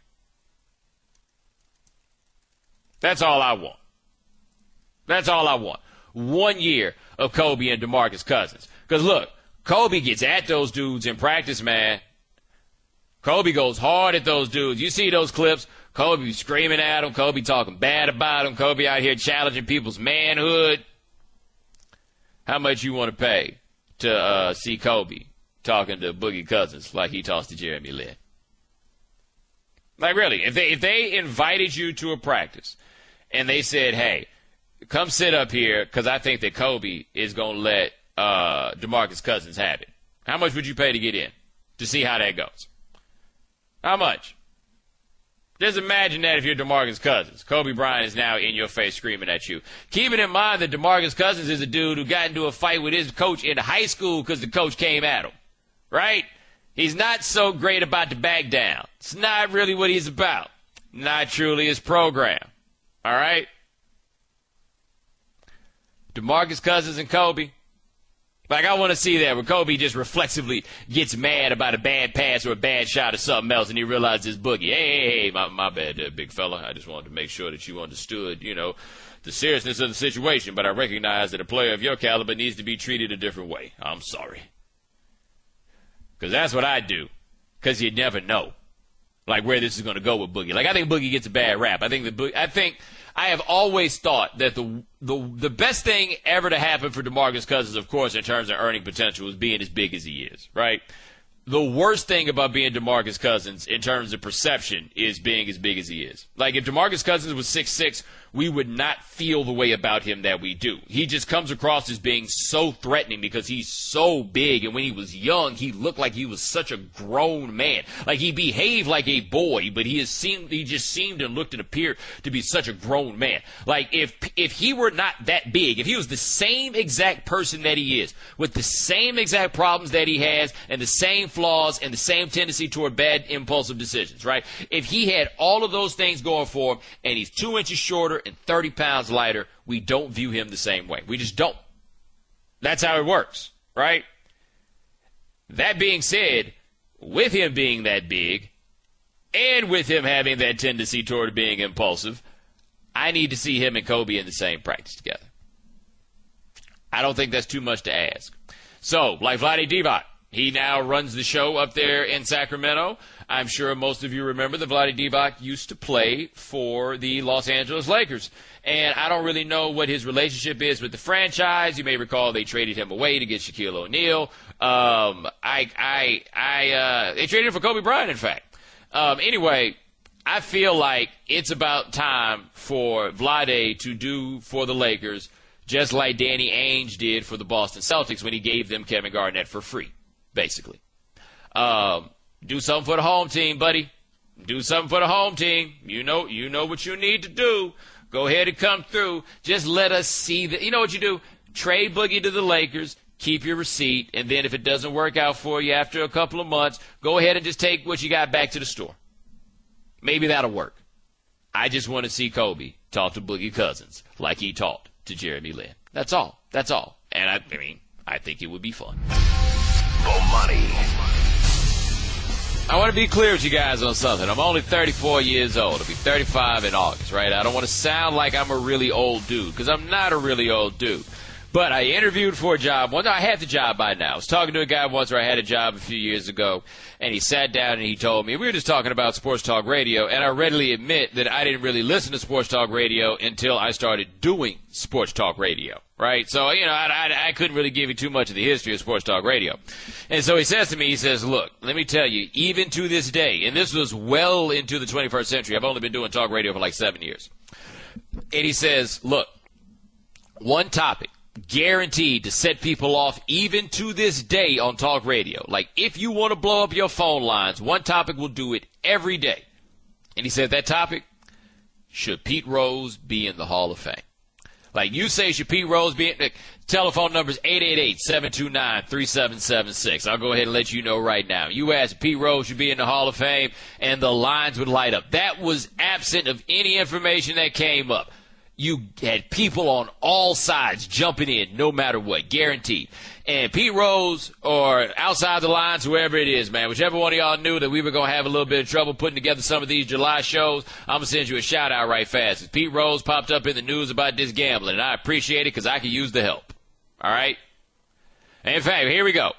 That's all I want. That's all I want. 1 year of Kobe and DeMarcus Cousins. Because, look, Kobe gets at those dudes in practice, man. Kobe goes hard at those dudes. You see those clips, Kobe screaming at them, Kobe talking bad about them, Kobe out here challenging people's manhood. How much you want to pay to see Kobe talking to Boogie Cousins like he talks to Jeremy Lin? Like, really, if they invited you to a practice and they said, hey, come sit up here because I think that Kobe is going to let DeMarcus Cousins have it. How much would you pay to get in to see how that goes? How much? Just imagine that if you're DeMarcus Cousins. Kobe Bryant is now in your face screaming at you. Keeping in mind that DeMarcus Cousins is a dude who got into a fight with his coach in high school because the coach came at him. Right? He's not so great about to back down. It's not really what he's about. Not truly his program. All right? DeMarcus Cousins and Kobe. Like, I want to see that where Kobe just reflexively gets mad about a bad pass or a bad shot or something else, and he realizes Boogie. Hey, my bad there, big fella. I just wanted to make sure that you understood, the seriousness of the situation, but I recognize that a player of your caliber needs to be treated a different way. I'm sorry. Because that's what I do. Because you never know, like, where this is going to go with Boogie. Like, I think Boogie gets a bad rap. I have always thought that the best thing ever to happen for DeMarcus Cousins, of course, in terms of earning potential, is being as big as he is, right? The worst thing about being DeMarcus Cousins in terms of perception is being as big as he is. Like, if DeMarcus Cousins was 6'6", we would not feel the way about him that we do. He just comes across as being so threatening because he's so big, and when he was young, he looked like he was such a grown man. Like, he behaved like a boy, but he just seemed and looked and appeared to be such a grown man. Like, if he were not that big, if he was the same exact person that he is, with the same exact problems that he has, and the same flaws, and the same tendency toward bad impulsive decisions, right? If he had all of those things going for him, and he's 2 inches shorter and 30 pounds lighter, we don't view him the same way. We just don't. That's how it works, right? That being said, with him being that big, and with him having that tendency toward being impulsive, I need to see him and Kobe in the same practice together. I don't think that's too much to ask. So, like Vlade Divac, he now runs the show up there in Sacramento. I'm sure most of you remember that Vlade Divac used to play for the Los Angeles Lakers. And I don't really know what his relationship is with the franchise. You may recall they traded him away to get Shaquille O'Neal. They traded him for Kobe Bryant, in fact. Anyway, I feel like it's about time for Vlade to do for the Lakers just like Danny Ainge did for the Boston Celtics when he gave them Kevin Garnett for free, basically. Do something for the home team, buddy. Do something for the home team. You know what you need to do. Go ahead and come through. Just let us see that. You know what you do? Trade Boogie to the Lakers. Keep your receipt. And then if it doesn't work out for you after a couple of months, go ahead and just take what you got back to the store. Maybe that'll work. I just want to see Kobe talk to Boogie Cousins like he talked to Jeremy Lin. That's all. That's all. And I think it would be fun. Bomani. I want to be clear with you guys on something. I'm only 34 years old. I'll be 35 in August, right? I don't want to sound like I'm a really old dude, because I'm not a really old dude. But I interviewed for a job. Well, no, I had the job by now. I was talking to a guy once where I had a job a few years ago, and he sat down and he told me, we were just talking about sports talk radio, and I readily admit that I didn't really listen to sports talk radio until I started doing sports talk radio, right? So, I couldn't really give you too much of the history of sports talk radio. And so he says to me, he says, look, let me tell you, even to this day, and this was well into the 21st century, I've only been doing talk radio for like 7 years. And he says, look, one topic guaranteed to set people off even to this day on talk radio. Like, if you want to blow up your phone lines, one topic will do it every day. And he said that topic, should Pete Rose be in the Hall of Fame? Like, you say, should Pete Rose be in the telephone number is 888-729-3776. I'll go ahead and let you know right now. You ask Pete Rose should be in the Hall of Fame, and the lines would light up. That was absent of any information that came up. You had people on all sides jumping in no matter what, guaranteed. And Pete Rose, or outside the lines, whoever it is, man, whichever one of y'all knew that we were going to have a little bit of trouble putting together some of these July shows, I'm going to send you a shout-out right fast. Pete Rose popped up in the news about this gambling, and I appreciate it because I could use the help. All right? And in fact, here we go.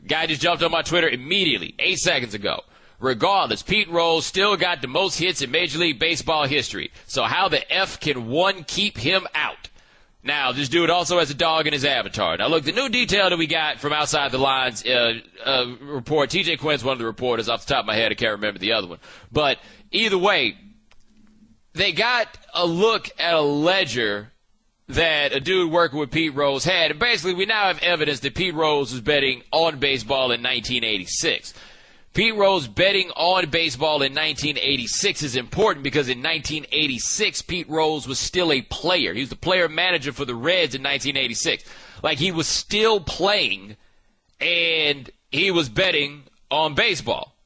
Guy just jumped on my Twitter immediately, 8 seconds ago. Regardless, Pete Rose still got the most hits in Major League Baseball history. So how the F can one keep him out? Now, this dude also has a dog in his avatar. Now, look, the new detail that we got from Outside the Lines report, TJ Quinn's one of the reporters. Off the top of my head, I can't remember the other one. But either way, they got a look at a ledger that a dude working with Pete Rose had. And basically, we now have evidence that Pete Rose was betting on baseball in 1986. Pete Rose betting on baseball in 1986 is important because in 1986, Pete Rose was still a player. He was the player manager for the Reds in 1986. Like, he was still playing, and he was betting on baseball.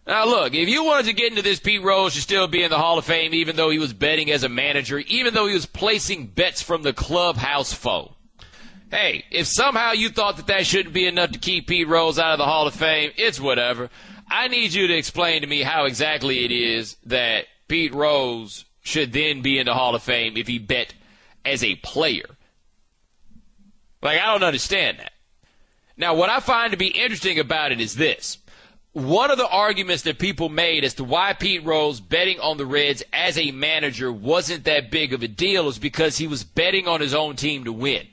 Now, look, if you wanted to get into this, Pete Rose should still be in the Hall of Fame, even though he was betting as a manager, even though he was placing bets from the clubhouse phone. Hey, if somehow you thought that shouldn't be enough to keep Pete Rose out of the Hall of Fame, it's whatever. I need you to explain to me how exactly it is that Pete Rose should then be in the Hall of Fame if he bet as a player. Like, I don't understand that. Now, what I find to be interesting about it is this. One of the arguments that people made as to why Pete Rose betting on the Reds as a manager wasn't that big of a deal is because he was betting on his own team to win.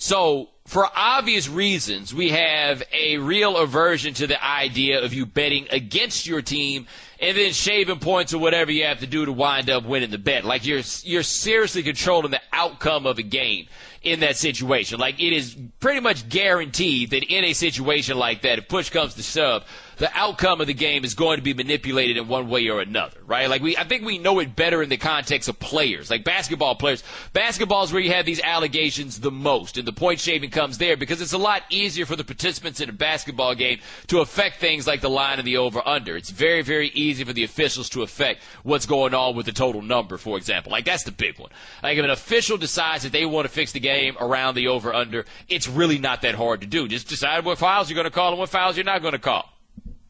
So, for obvious reasons, we have a real aversion to the idea of you betting against your team and then shaving points or whatever you have to do to wind up winning the bet. Like, you're seriously controlling the outcome of a game in that situation. Like, it is pretty much guaranteed that in a situation like that, if push comes to shove, the outcome of the game is going to be manipulated in one way or another, right? Like, I think we know it better in the context of players, like basketball players. Basketball is where you have these allegations the most, and the point shaving comes there because it's a lot easier for the participants in a basketball game to affect things like the line and the over-under. It's very, very easy for the officials to affect what's going on with the total number, for example. Like, that's the big one. Like, if an official decides that they want to fix the game around the over-under, it's really not that hard to do. Just decide what fouls you're going to call and what fouls you're not going to call.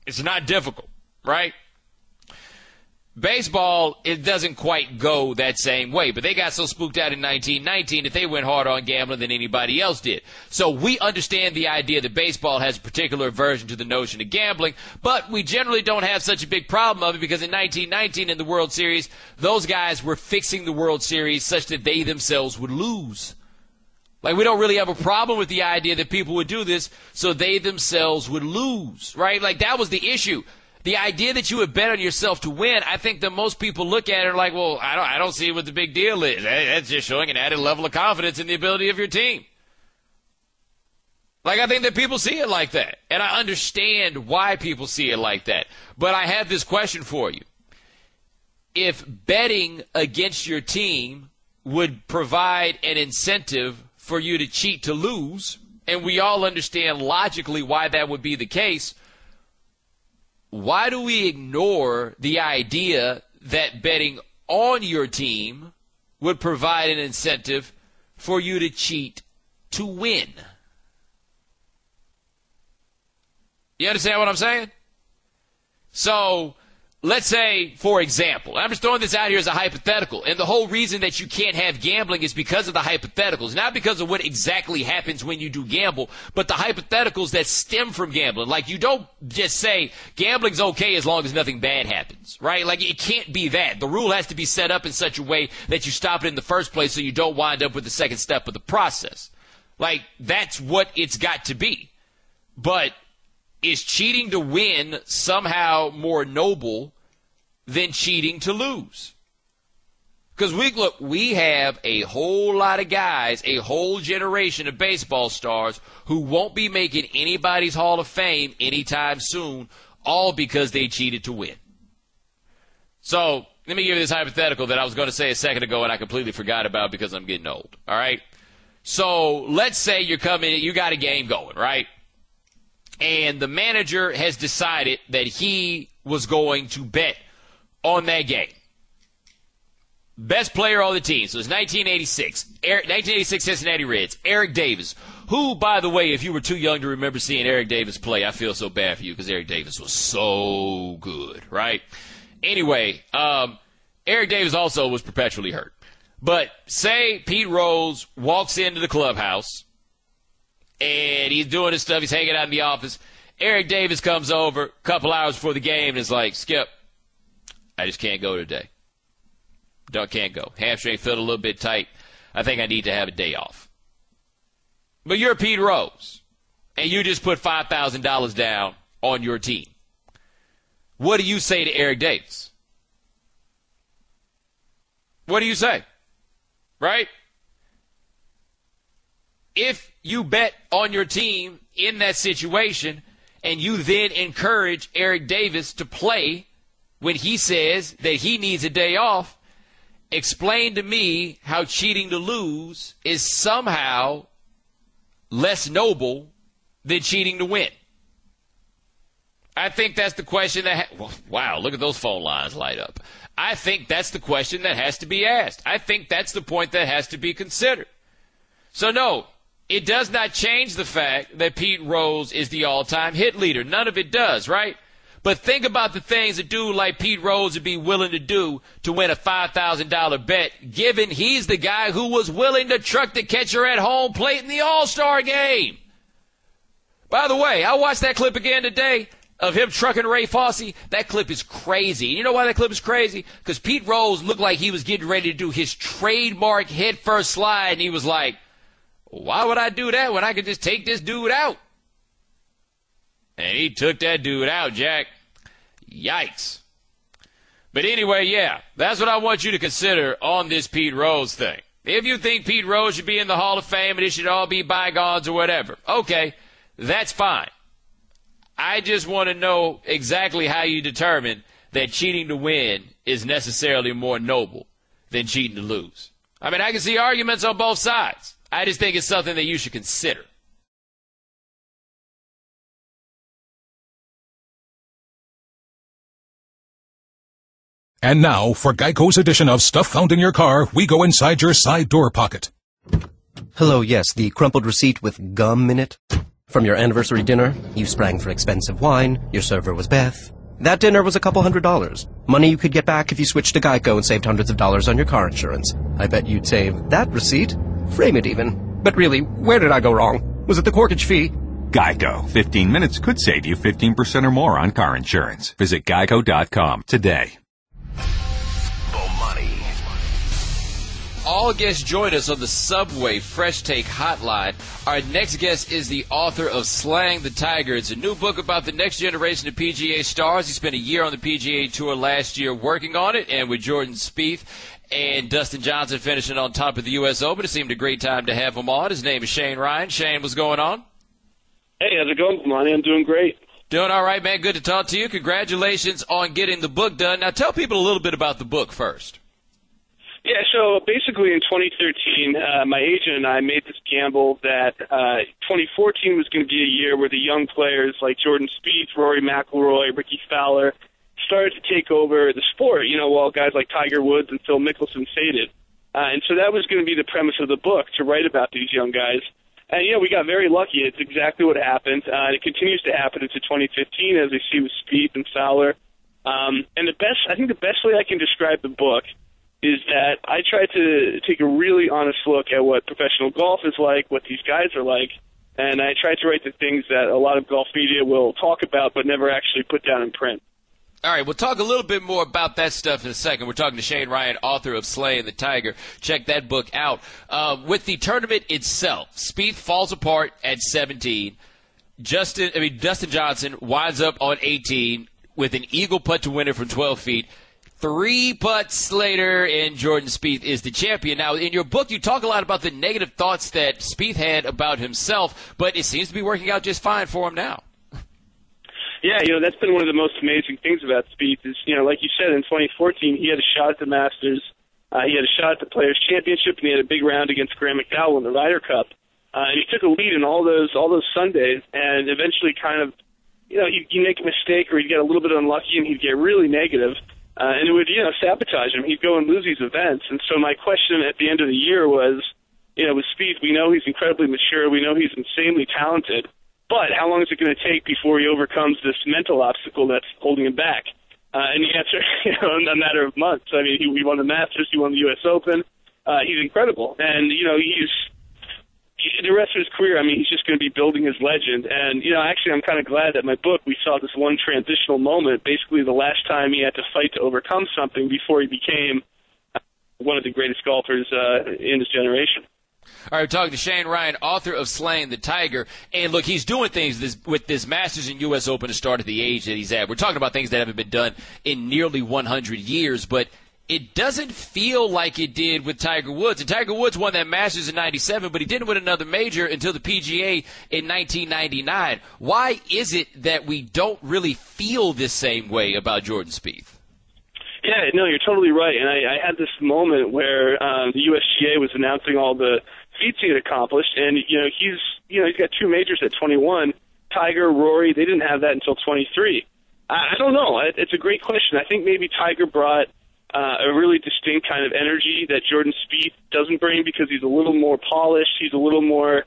It's not difficult, right? Baseball, it doesn't quite go that same way, but they got so spooked out in 1919 that they went harder on gambling than anybody else did. So we understand the idea that baseball has a particular aversion to the notion of gambling, but we generally don't have such a big problem of it because in 1919 in the World Series, those guys were fixing the World Series such that they themselves would lose. Like, we don't really have a problem with the idea that people would do this so they themselves would lose, right? Like, that was the issue. The idea that you would bet on yourself to win, I think that most people look at it and are like, well, I don't see what the big deal is. That's just showing an added level of confidence in the ability of your team. Like, I think that people see it like that. And I understand why people see it like that. But I have this question for you. If betting against your team would provide an incentive for you to cheat to lose, and we all understand logically why that would be the case, why do we ignore the idea that betting on your team would provide an incentive for you to cheat to win? You understand what I'm saying? So, let's say, for example, I'm just throwing this out here as a hypothetical, and the whole reason that you can't have gambling is because of the hypotheticals, not because of what exactly happens when you do gamble, but the hypotheticals that stem from gambling. Like, you don't just say gambling's okay as long as nothing bad happens, right? Like, it can't be that. The rule has to be set up in such a way that you stop it in the first place so you don't wind up with the second step of the process. Like, that's what it's got to be. But is cheating to win somehow more noble than cheating to lose? Because we have a whole lot of guys, a whole generation of baseball stars who won't be making anybody's Hall of Fame anytime soon, all because they cheated to win. So let me give you this hypothetical that I was going to say a second ago and I completely forgot about because I'm getting old. All right. So let's say you got a game going, right? And the manager has decided that he was going to bet on that game. Best player on the team. So it's 1986. 1986 Cincinnati Reds. Eric Davis. Who, by the way, if you were too young to remember seeing Eric Davis play, I feel so bad for you because Eric Davis was so good, right? Anyway, Eric Davis also was perpetually hurt. But say Pete Rose walks into the clubhouse and he's doing his stuff. He's hanging out in the office. Eric Davis comes over a couple hours before the game and is like, Skip, I just can't go today. Can't go. Hamstring felt a little bit tight. I think I need to have a day off. But you're Pete Rose, and you just put $5,000 down on your team. What do you say to Eric Davis? What do you say? Right? If you bet on your team in that situation and you then encourage Eric Davis to play when he says that he needs a day off, explain to me how cheating to lose is somehow less noble than cheating to win. I think that's the question wow, look at those phone lines light up. I think that's the question that has to be asked. I think that's the point that has to be considered. So no, it does not change the fact that Pete Rose is the all-time hit leader. None of it does, right? But think about the things a dude like Pete Rose would be willing to do to win a $5,000 bet, given he's the guy who was willing to truck the catcher at home plate in the All-Star game. By the way, I watched that clip again today of him trucking Ray Fosse. That clip is crazy. You know why that clip is crazy? Because Pete Rose looked like he was getting ready to do his trademark head-first slide, and he was like, why would I do that when I could just take this dude out? And he took that dude out, Jack. Yikes. But anyway, yeah, that's what I want you to consider on this Pete Rose thing. If you think Pete Rose should be in the Hall of Fame and it should all be bygones or whatever, okay, that's fine. I just want to know exactly how you determine that cheating to win is necessarily more noble than cheating to lose. I mean, I can see arguments on both sides. I just think it's something that you should consider. And now, for Geico's edition of Stuff Found in Your Car, we go inside your side door pocket. Hello, yes, the crumpled receipt with gum in it. From your anniversary dinner, you sprang for expensive wine, your server was Beth. That dinner was a couple $100. Money you could get back if you switched to Geico and saved hundreds of dollars on your car insurance. I bet you'd save that receipt. Frame it even. But really, where did I go wrong? Was it the corkage fee? Geico. 15 minutes could save you 15% or more on car insurance. Visit geico.com today. Bomani. All guests join us on the Subway Fresh Take Hotline. Our next guest is the author of Slaying the Tiger. It's a new book about the next generation of PGA stars. He spent a year on the PGA Tour last year working on it, and with Jordan Spieth and Dustin Johnson finishing on top of the U.S. Open, it seemed a great time to have him on. His name is Shane Ryan. Shane, what's going on? Hey, how's it going, Bomani? I'm doing great. Doing all right, man. Good to talk to you. Congratulations on getting the book done. Now, tell people a little bit about the book first. Yeah, so basically in 2013, my agent and I made this gamble that 2014 was going to be a year where the young players like Jordan Spieth, Rory McIlroy, Ricky Fowler started to take over the sport, you know, while guys like Tiger Woods and Phil Mickelson faded. And so that was going to be the premise of the book, to write about these young guys. And, you know, we got very lucky. It's exactly what happened. It continues to happen into 2015, as we see with Spieth and Fowler. And I think the best way I can describe the book is that I try to take a really honest look at what professional golf is like, what these guys are like, and I try to write the things that a lot of golf media will talk about but never actually put down in print. All right, we'll talk a little bit more about that stuff in a second. We're talking to Shane Ryan, author of Slaying the Tiger. Check that book out. With the tournament itself, Spieth falls apart at 17. Dustin Johnson winds up on 18 with an eagle putt to win it from 12 feet. 3 putts later, and Jordan Spieth is the champion. Now, in your book, you talk a lot about the negative thoughts that Spieth had about himself, but it seems to be working out just fine for him now. Yeah, that's been one of the most amazing things about Spieth is, like you said, in 2014, he had a shot at the Masters, he had a shot at the Players' Championship, and he had a big round against Graham McDowell in the Ryder Cup. And he took a lead in all those Sundays, and eventually kind of, you make a mistake or he'd get a little bit unlucky and he'd get really negative. And it would, sabotage him. He'd go and lose these events. And so my question at the end of the year was, with Spieth, we know he's incredibly mature. We know he's insanely talented. But how long is it going to take before he overcomes this mental obstacle that's holding him back? And the answer, in a matter of months. I mean, he won the Masters. He won the U.S. Open. He's incredible. And, the rest of his career, I mean, he's just going to be building his legend. And, actually, I'm kind of glad that in my book we saw this one transitional moment, basically the last time he had to fight to overcome something before he became one of the greatest golfers in his generation. All right, we're talking to Shane Ryan, author of Slaying the Tiger. And, look, he's doing things with this Masters and U.S. Open to start at the age that he's at. We're talking about things that haven't been done in nearly 100 years, but it doesn't feel like it did with Tiger Woods. And Tiger Woods won that Masters in 97, but he didn't win another major until the PGA in 1999. Why is it that we don't really feel this same way about Jordan Spieth? Yeah, no, you're totally right. And I had this moment where the USGA was announcing all the feats he had accomplished, and he's got 2 majors at 21. Tiger, Rory, they didn't have that until 23. I don't know. It's a great question. I think maybe Tiger brought a really distinct kind of energy that Jordan Spieth doesn't bring because he's a little more polished. He's a little more,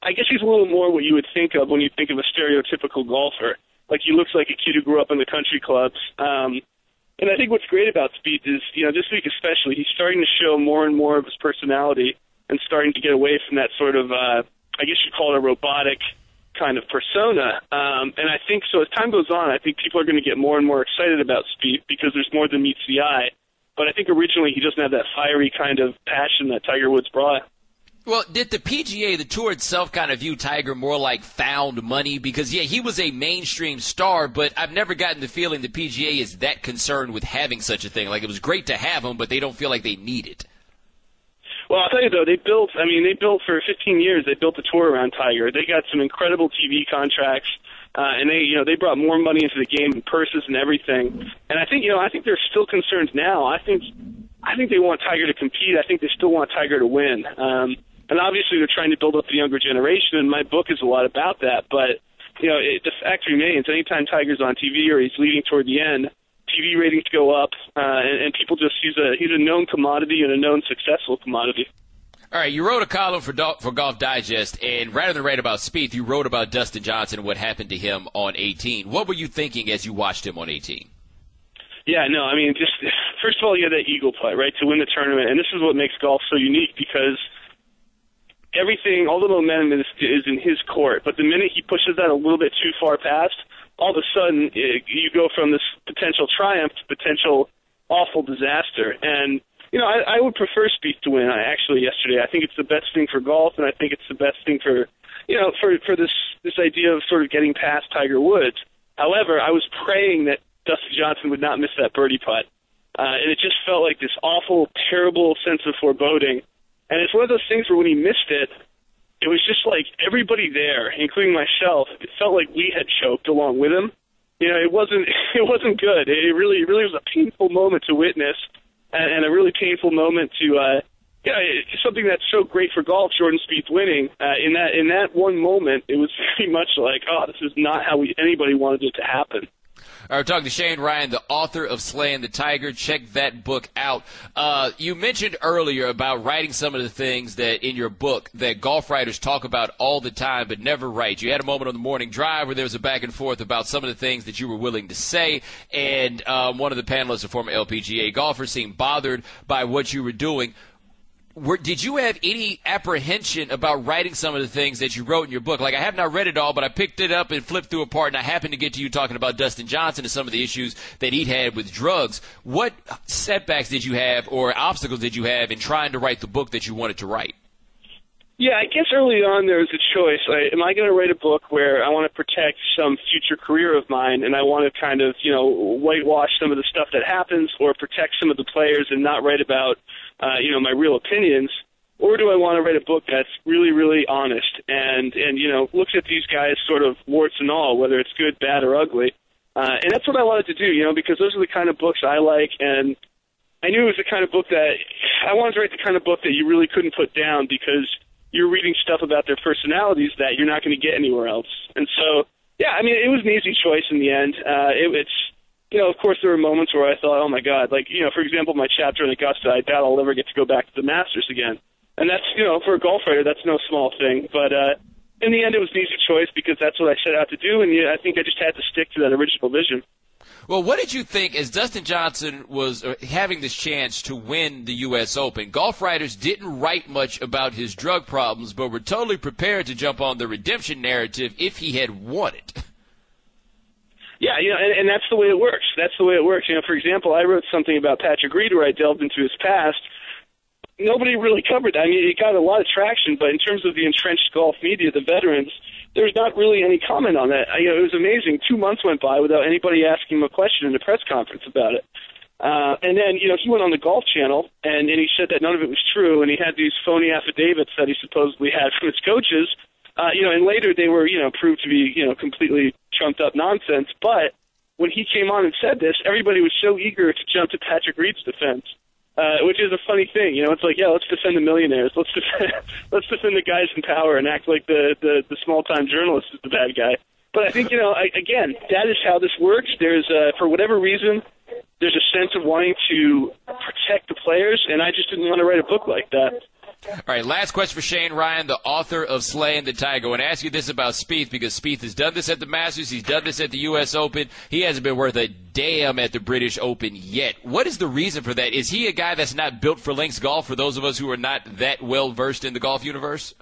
I guess he's a little more what you would think of when you think of a stereotypical golfer. Like he looks like a kid who grew up in the country clubs. And I think what's great about Spieth is, this week especially, he's starting to show more and more of his personality and starting to get away from that sort of, I guess you'd call it a robotic kind of persona. And I think so as time goes on, I think people are going to get more and more excited about Spieth because there's more than meets the eye. But I think originally he doesn't have that fiery kind of passion that Tiger Woods brought. Well, did the PGA, the tour itself, kind of view Tiger more like found money? Because, yeah, he was a mainstream star, but I've never gotten the feeling the PGA is that concerned with having such a thing. Like, it was great to have him, but they don't feel like they need it. Well, I'll tell you, though, they built for 15 years, they built a tour around Tiger. They got some incredible TV contracts, and they brought more money into the game and purses and everything. And I think there's still concerns now. I think they want Tiger to compete. I think they still want Tiger to win. And obviously they're trying to build up the younger generation, and my book is a lot about that. But, the fact remains, anytime Tiger's on TV or he's leading toward the end, TV ratings go up, and people just, he's a known commodity and a known successful commodity. All right, you wrote a column for Golf Digest, and rather than write about Spieth, you wrote about Dustin Johnson and what happened to him on 18. What were you thinking as you watched him on 18? Yeah, no, I mean, just first of all, he had that eagle putt, right, to win the tournament, and this is what makes golf so unique because everything, all the momentum is in his court, but the minute he pushes that a little bit too far past, all of a sudden you go from this potential triumph to potential awful disaster. And, I would prefer Spieth to win, actually, yesterday. I think it's the best thing for golf, and I think it's the best thing for this idea of sort of getting past Tiger Woods. However, I was praying that Dustin Johnson would not miss that birdie putt. And it just felt like this awful, terrible sense of foreboding. And it's one of those things where when he missed it, it was just like everybody there, including myself, it felt like we had choked along with him. It wasn't good. It really was a painful moment to witness, and a really painful moment to, it's something that's so great for golf, Jordan Spieth winning. In that one moment, it was very much like, oh, this is not how anybody wanted it to happen. All right, we're talking to Shane Ryan, the author of Slaying the Tiger. Check that book out. You mentioned earlier about writing some of the things that in your book that golf writers talk about all the time but never write. You had a moment on the morning drive where there was a back and forth about some of the things that you were willing to say, and one of the panelists, a former LPGA golfer, seemed bothered by what you were doing. Did you have any apprehension about writing some of the things that you wrote in your book? Like, I have not read it all, but I picked it up and flipped through a part, and I happened to get to you talking about Dustin Johnson and some of the issues that he'd had with drugs. What setbacks did you have or obstacles did you have in trying to write the book that you wanted to write? Yeah, I guess early on there was a choice. Am I going to write a book where I want to protect some future career of mine and I want to kind of, whitewash some of the stuff that happens or protect some of the players and not write about, my real opinions? Or do I want to write a book that's really, really honest and looks at these guys sort of warts and all, whether it's good, bad, or ugly? And that's what I wanted to do, because those are the kind of books I like, and I knew it was the kind of book that I wanted to write the kind of book that you really couldn't put down because you're reading stuff about their personalities that you're not going to get anywhere else. And so, yeah, I mean, it was an easy choice in the end. Of course, there were moments where I thought, oh, my God, for example, my chapter in Augusta, I doubt I'll ever get to go back to the Masters again. And that's, for a golf writer, that's no small thing. But in the end, it was an easy choice because that's what I set out to do, and I think I just had to stick to that original vision. Well, what did you think as Dustin Johnson was having this chance to win the U.S. Open? Golf writers didn't write much about his drug problems, but were totally prepared to jump on the redemption narrative if he had won it. Yeah, and that's the way it works. That's the way it works. For example, I wrote something about Patrick Reed where I delved into his past. Nobody really covered that. I mean, it got a lot of traction, but in terms of the entrenched golf media, the veterans, there's not really any comment on that. It was amazing. 2 months went by without anybody asking him a question in a press conference about it. And then, he went on the Golf Channel, and he said that none of it was true, and he had these phony affidavits that he supposedly had from his coaches. And later they were, proved to be, completely trumped up nonsense. But when he came on and said this, everybody was so eager to jump to Patrick Reed's defense. Which is a funny thing, it's like, yeah, let's defend the millionaires, let's defend the guys in power, and act like the small-time journalist is the bad guy. But I think, again, that is how this works. There's, for whatever reason, there's a sense of wanting to protect the players, and I just didn't want to write a book like that. All right, last question for Shane Ryan, the author of Slaying the Tiger. I want to ask you this about Spieth, because Spieth has done this at the Masters. He's done this at the U.S. Open. He hasn't been worth a damn at the British Open yet. What is the reason for that? Is he a guy that's not built for links golf, for those of us who are not that well-versed in the golf universe?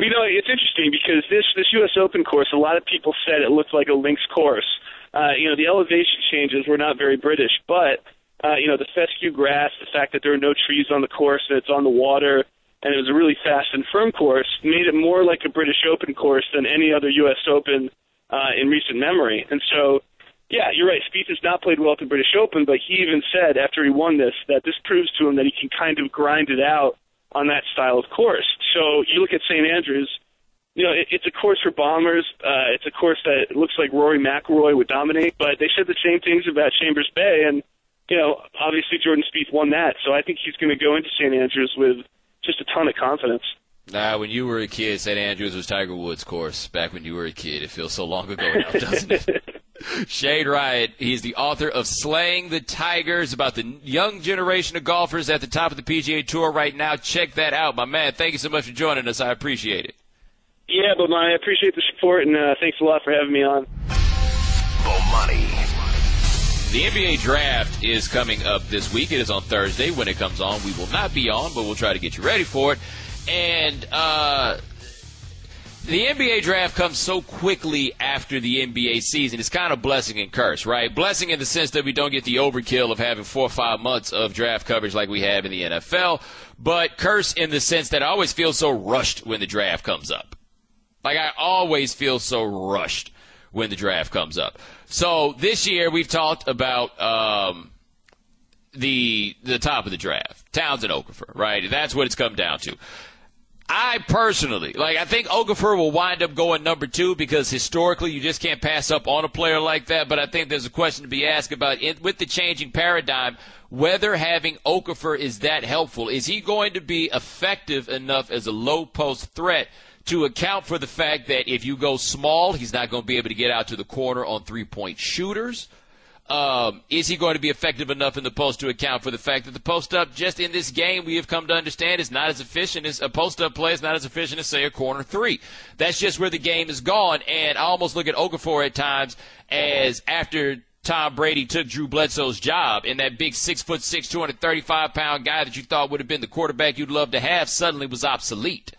Well, it's interesting because this U.S. Open course, a lot of people said it looked like a links course. The elevation changes were not very British, but the fescue grass, the fact that there are no trees on the course, that it's on the water, and it was a really fast and firm course, made it more like a British Open course than any other U.S. Open in recent memory. And so, yeah, you're right, Spieth has not played well at the British Open, but he even said after he won this that this proves to him that he can kind of grind it out on that style of course. So you look at St. Andrews, it's a course for bombers. It's a course that looks like Rory McIlroy would dominate, but they said the same things about Chambers Bay, and obviously Jordan Spieth won that, so I think he's going to go into St. Andrews with just a ton of confidence. Nah, when you were a kid, St. Andrews was Tiger Woods' course. Back when you were a kid, it feels so long ago now, doesn't it? Shane Ryan, he's the author of Slaying the Tigers, about the young generation of golfers at the top of the PGA Tour right now. Check that out, my man. Thank you so much for joining us. I appreciate it. Yeah, Bomani, I appreciate the support, and thanks a lot for having me on. Bomani. The NBA draft is coming up this week. It is on Thursday. When it comes on, we will not be on, but we'll try to get you ready for it. And the NBA draft comes so quickly after the NBA season. It's kind of blessing and curse, right? Blessing in the sense that we don't get the overkill of having 4 or 5 months of draft coverage like we have in the NFL, but curse in the sense that I always feel so rushed when the draft comes up. Like, I always feel so rushed when the draft comes up. So this year we've talked about the top of the draft, Towns and Okafor, right? That's what it's come down to. I personally, I think Okafor will wind up going number 2 because historically you just can't pass up on a player like that. But I think there's a question to be asked about with the changing paradigm, whether having Okafor is that helpful. Is he going to be effective enough as a low post threat to account for the fact that if you go small, he's not going to be able to get out to the corner on three-point shooters? Is he going to be effective enough in the post to account for the fact that the post-up just in this game we have come to understand is not as efficient as a post-up play is not as efficient as, say, a corner three. That's just where the game has gone, and I almost look at Okafor at times as after Tom Brady took Drew Bledsoe's job and that big 6'6", 235-pound guy that you thought would have been the quarterback you'd love to have suddenly was obsolete.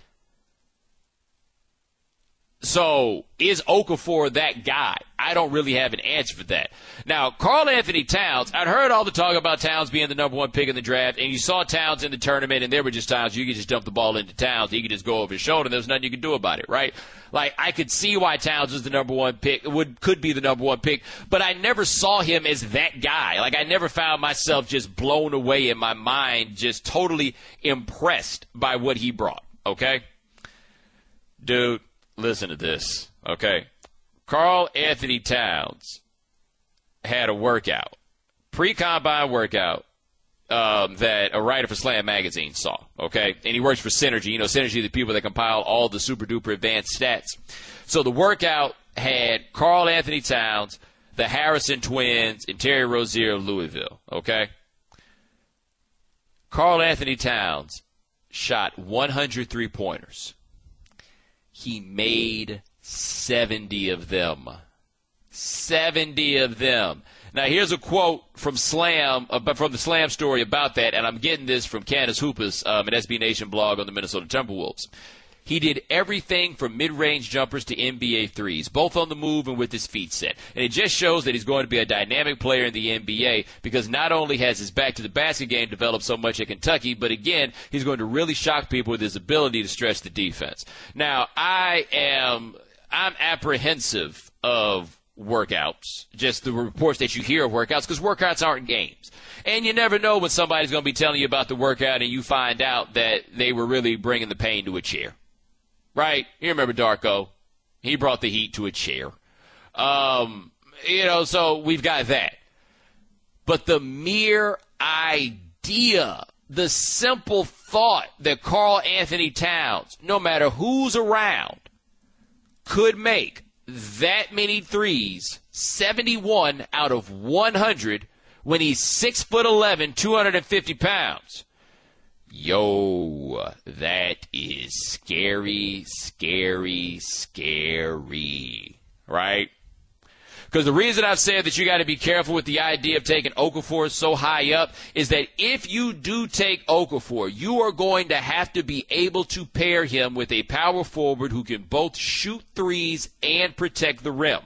So is Okafor that guy? I don't really have an answer for that. Now, Karl Anthony Towns, I'd heard all the talk about Towns being the number one pick in the draft, and you saw Towns in the tournament, and there were just times you could just dump the ball into Towns. He could just go over his shoulder, and there's nothing you could do about it, right? Like, I could see why Towns was the number one pick, could be the number one pick, but I never saw him as that guy. Like, I never found myself just blown away in my mind, just totally impressed by what he brought, okay? Dude. Listen to this, okay? Karl Anthony Towns had a workout, pre-combine workout, that a writer for Slam Magazine saw, okay? And he works for Synergy. You know, Synergy are the people that compile all the super-duper advanced stats. So the workout had Karl Anthony Towns, the Harrison twins, and Terry Rozier of Louisville, okay? Karl Anthony Towns shot 100 three-pointers. He made 70 of them. 70 of them. Now, here's a quote from Slam, from the Slam story about that, and I'm getting this from Candace Hoopus, an SB Nation blog on the Minnesota Timberwolves. He did everything from mid-range jumpers to NBA threes, both on the move and with his feet set. And it just shows that he's going to be a dynamic player in the NBA because not only has his back-to-the-basket game developed so much at Kentucky, but again, he's going to really shock people with his ability to stretch the defense. Now, I'm apprehensive of workouts, just the reports that you hear of workouts, because workouts aren't games. And you never know when somebody's going to be telling you about the workout and you find out that they were really bringing the pain to a chair. Right? You remember Darko. He brought the heat to a chair. So we've got that. But the mere idea, the simple thought that Karl Anthony Towns, no matter who's around, could make that many threes, 71 out of 100, when he's 6'11", 250 pounds. Yo, that is scary, scary, scary, right? Because the reason I've said that you got to be careful with the idea of taking Okafor so high up is that if you do take Okafor, you are going to have to be able to pair him with a power forward who can both shoot threes and protect the rim.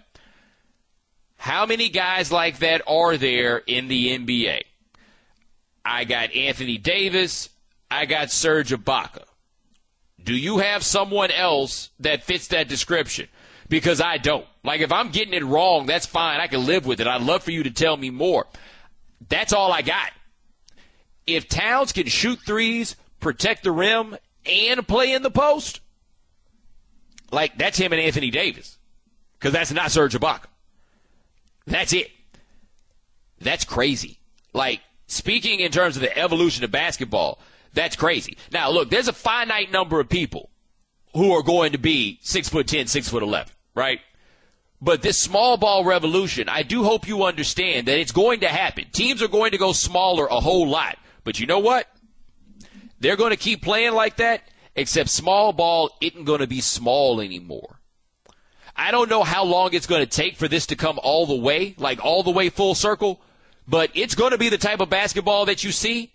How many guys like that are there in the NBA? I got Anthony Davis. I got Serge Ibaka. Do you have someone else that fits that description? Because I don't. Like, if I'm getting it wrong, that's fine. I can live with it. I'd love for you to tell me more. That's all I got. If Towns can shoot threes, protect the rim, and play in the post, like, that's him and Anthony Davis. Because that's not Serge Ibaka. That's it. That's crazy. Like, speaking in terms of the evolution of basketball, that's crazy. Now, look, there's a finite number of people who are going to be 6'10", 6'11", right? But this small ball revolution, I do hope you understand that it's going to happen. Teams are going to go smaller a whole lot. But you know what? They're going to keep playing like that, except small ball isn't going to be small anymore. I don't know how long it's going to take for this to come all the way, like all the way full circle, but it's going to be the type of basketball that you see.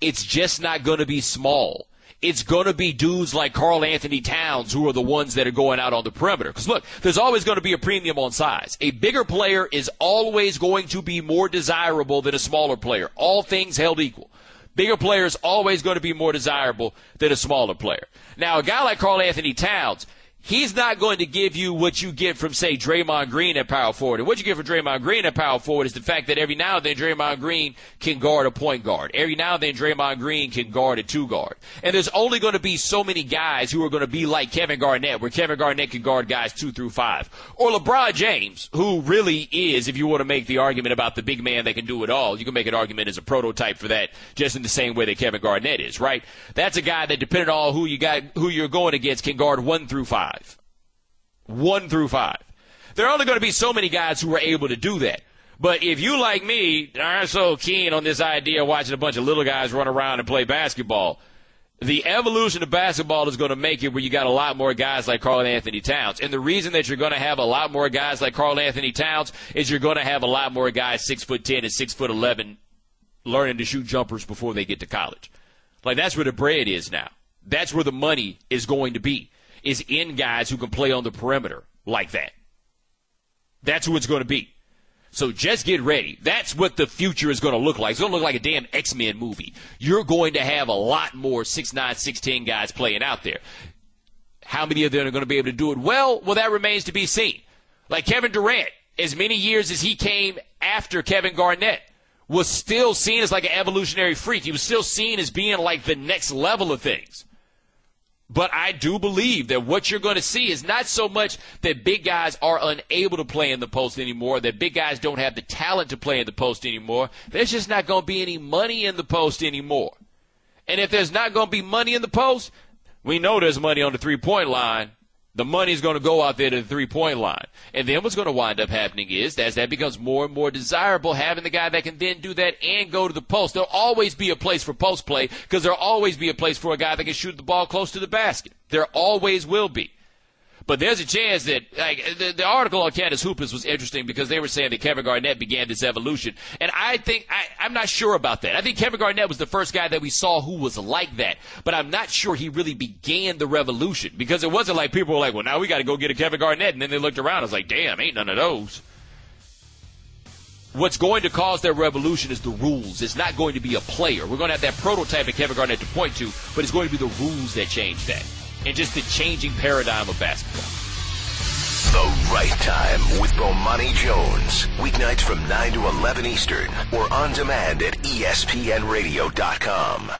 It's just not going to be small. It's going to be dudes like Karl Anthony Towns who are the ones that are going out on the perimeter. Because, look, there's always going to be a premium on size. A bigger player is always going to be more desirable than a smaller player, all things held equal. Bigger players always going to be more desirable than a smaller player. Now, a guy like Karl Anthony Towns, He's not going to give you what you get from, say, Draymond Green at power forward. And what you get from Draymond Green at power forward is the fact that every now and then Draymond Green can guard a point guard. Every now and then Draymond Green can guard a two guard. And there's only going to be so many guys who are going to be like Kevin Garnett, where Kevin Garnett can guard guys 2 through 5. Or LeBron James, who really is, if you want to make the argument about the big man that can do it all, you can make an argument as a prototype for that, just in the same way that Kevin Garnett is, right? That's a guy that, depending on who you're going against, can guard 1 through 5. 1 through 5. There are only going to be so many guys who are able to do that. But if you, like me, aren't so keen on this idea of watching a bunch of little guys run around and play basketball, the evolution of basketball is going to make it where you got a lot more guys like Karl Anthony Towns. And the reason that you're going to have a lot more guys like Karl Anthony Towns is you're going to have a lot more guys 6'10" and 6'11" learning to shoot jumpers before they get to college. Like, that's where the bread is now. That's where the money is going to be, is in guys who can play on the perimeter like that. That's who it's going to be. So just get ready. That's what the future is going to look like. It's going to look like a damn X-Men movie. You're going to have a lot more 6'9", 6'10" guys playing out there. How many of them are going to be able to do it well? Well, that remains to be seen. Like Kevin Durant, as many years as he came after Kevin Garnett, was still seen as like an evolutionary freak. He was still seen as being like the next level of things. But I do believe that what you're going to see is not so much that big guys are unable to play in the post anymore, that big guys don't have the talent to play in the post anymore. There's just not going to be any money in the post anymore. And if there's not going to be money in the post, we know there's money on the three-point line. The money's going to go out there to the three-point line. And then what's going to wind up happening is, as that becomes more and more desirable, having the guy that can then do that and go to the post. There'll always be a place for post play because there'll always be a place for a guy that can shoot the ball close to the basket. There always will be. But there's a chance that, like, the article on Candace Hoopus was interesting because they were saying that Kevin Garnett began this evolution. And I think, I'm not sure about that. I think Kevin Garnett was the first guy that we saw who was like that. But I'm not sure he really began the revolution because it wasn't like people were like, well, now we got to go get a Kevin Garnett. And then they looked around and was like, damn, ain't none of those. What's going to cause that revolution is the rules. It's not going to be a player. We're going to have that prototype of Kevin Garnett to point to, but it's going to be the rules that change that. And just the changing paradigm of basketball. The Right Time with Bomani Jones. Weeknights from 9 to 11 Eastern or on demand at ESPNradio.com.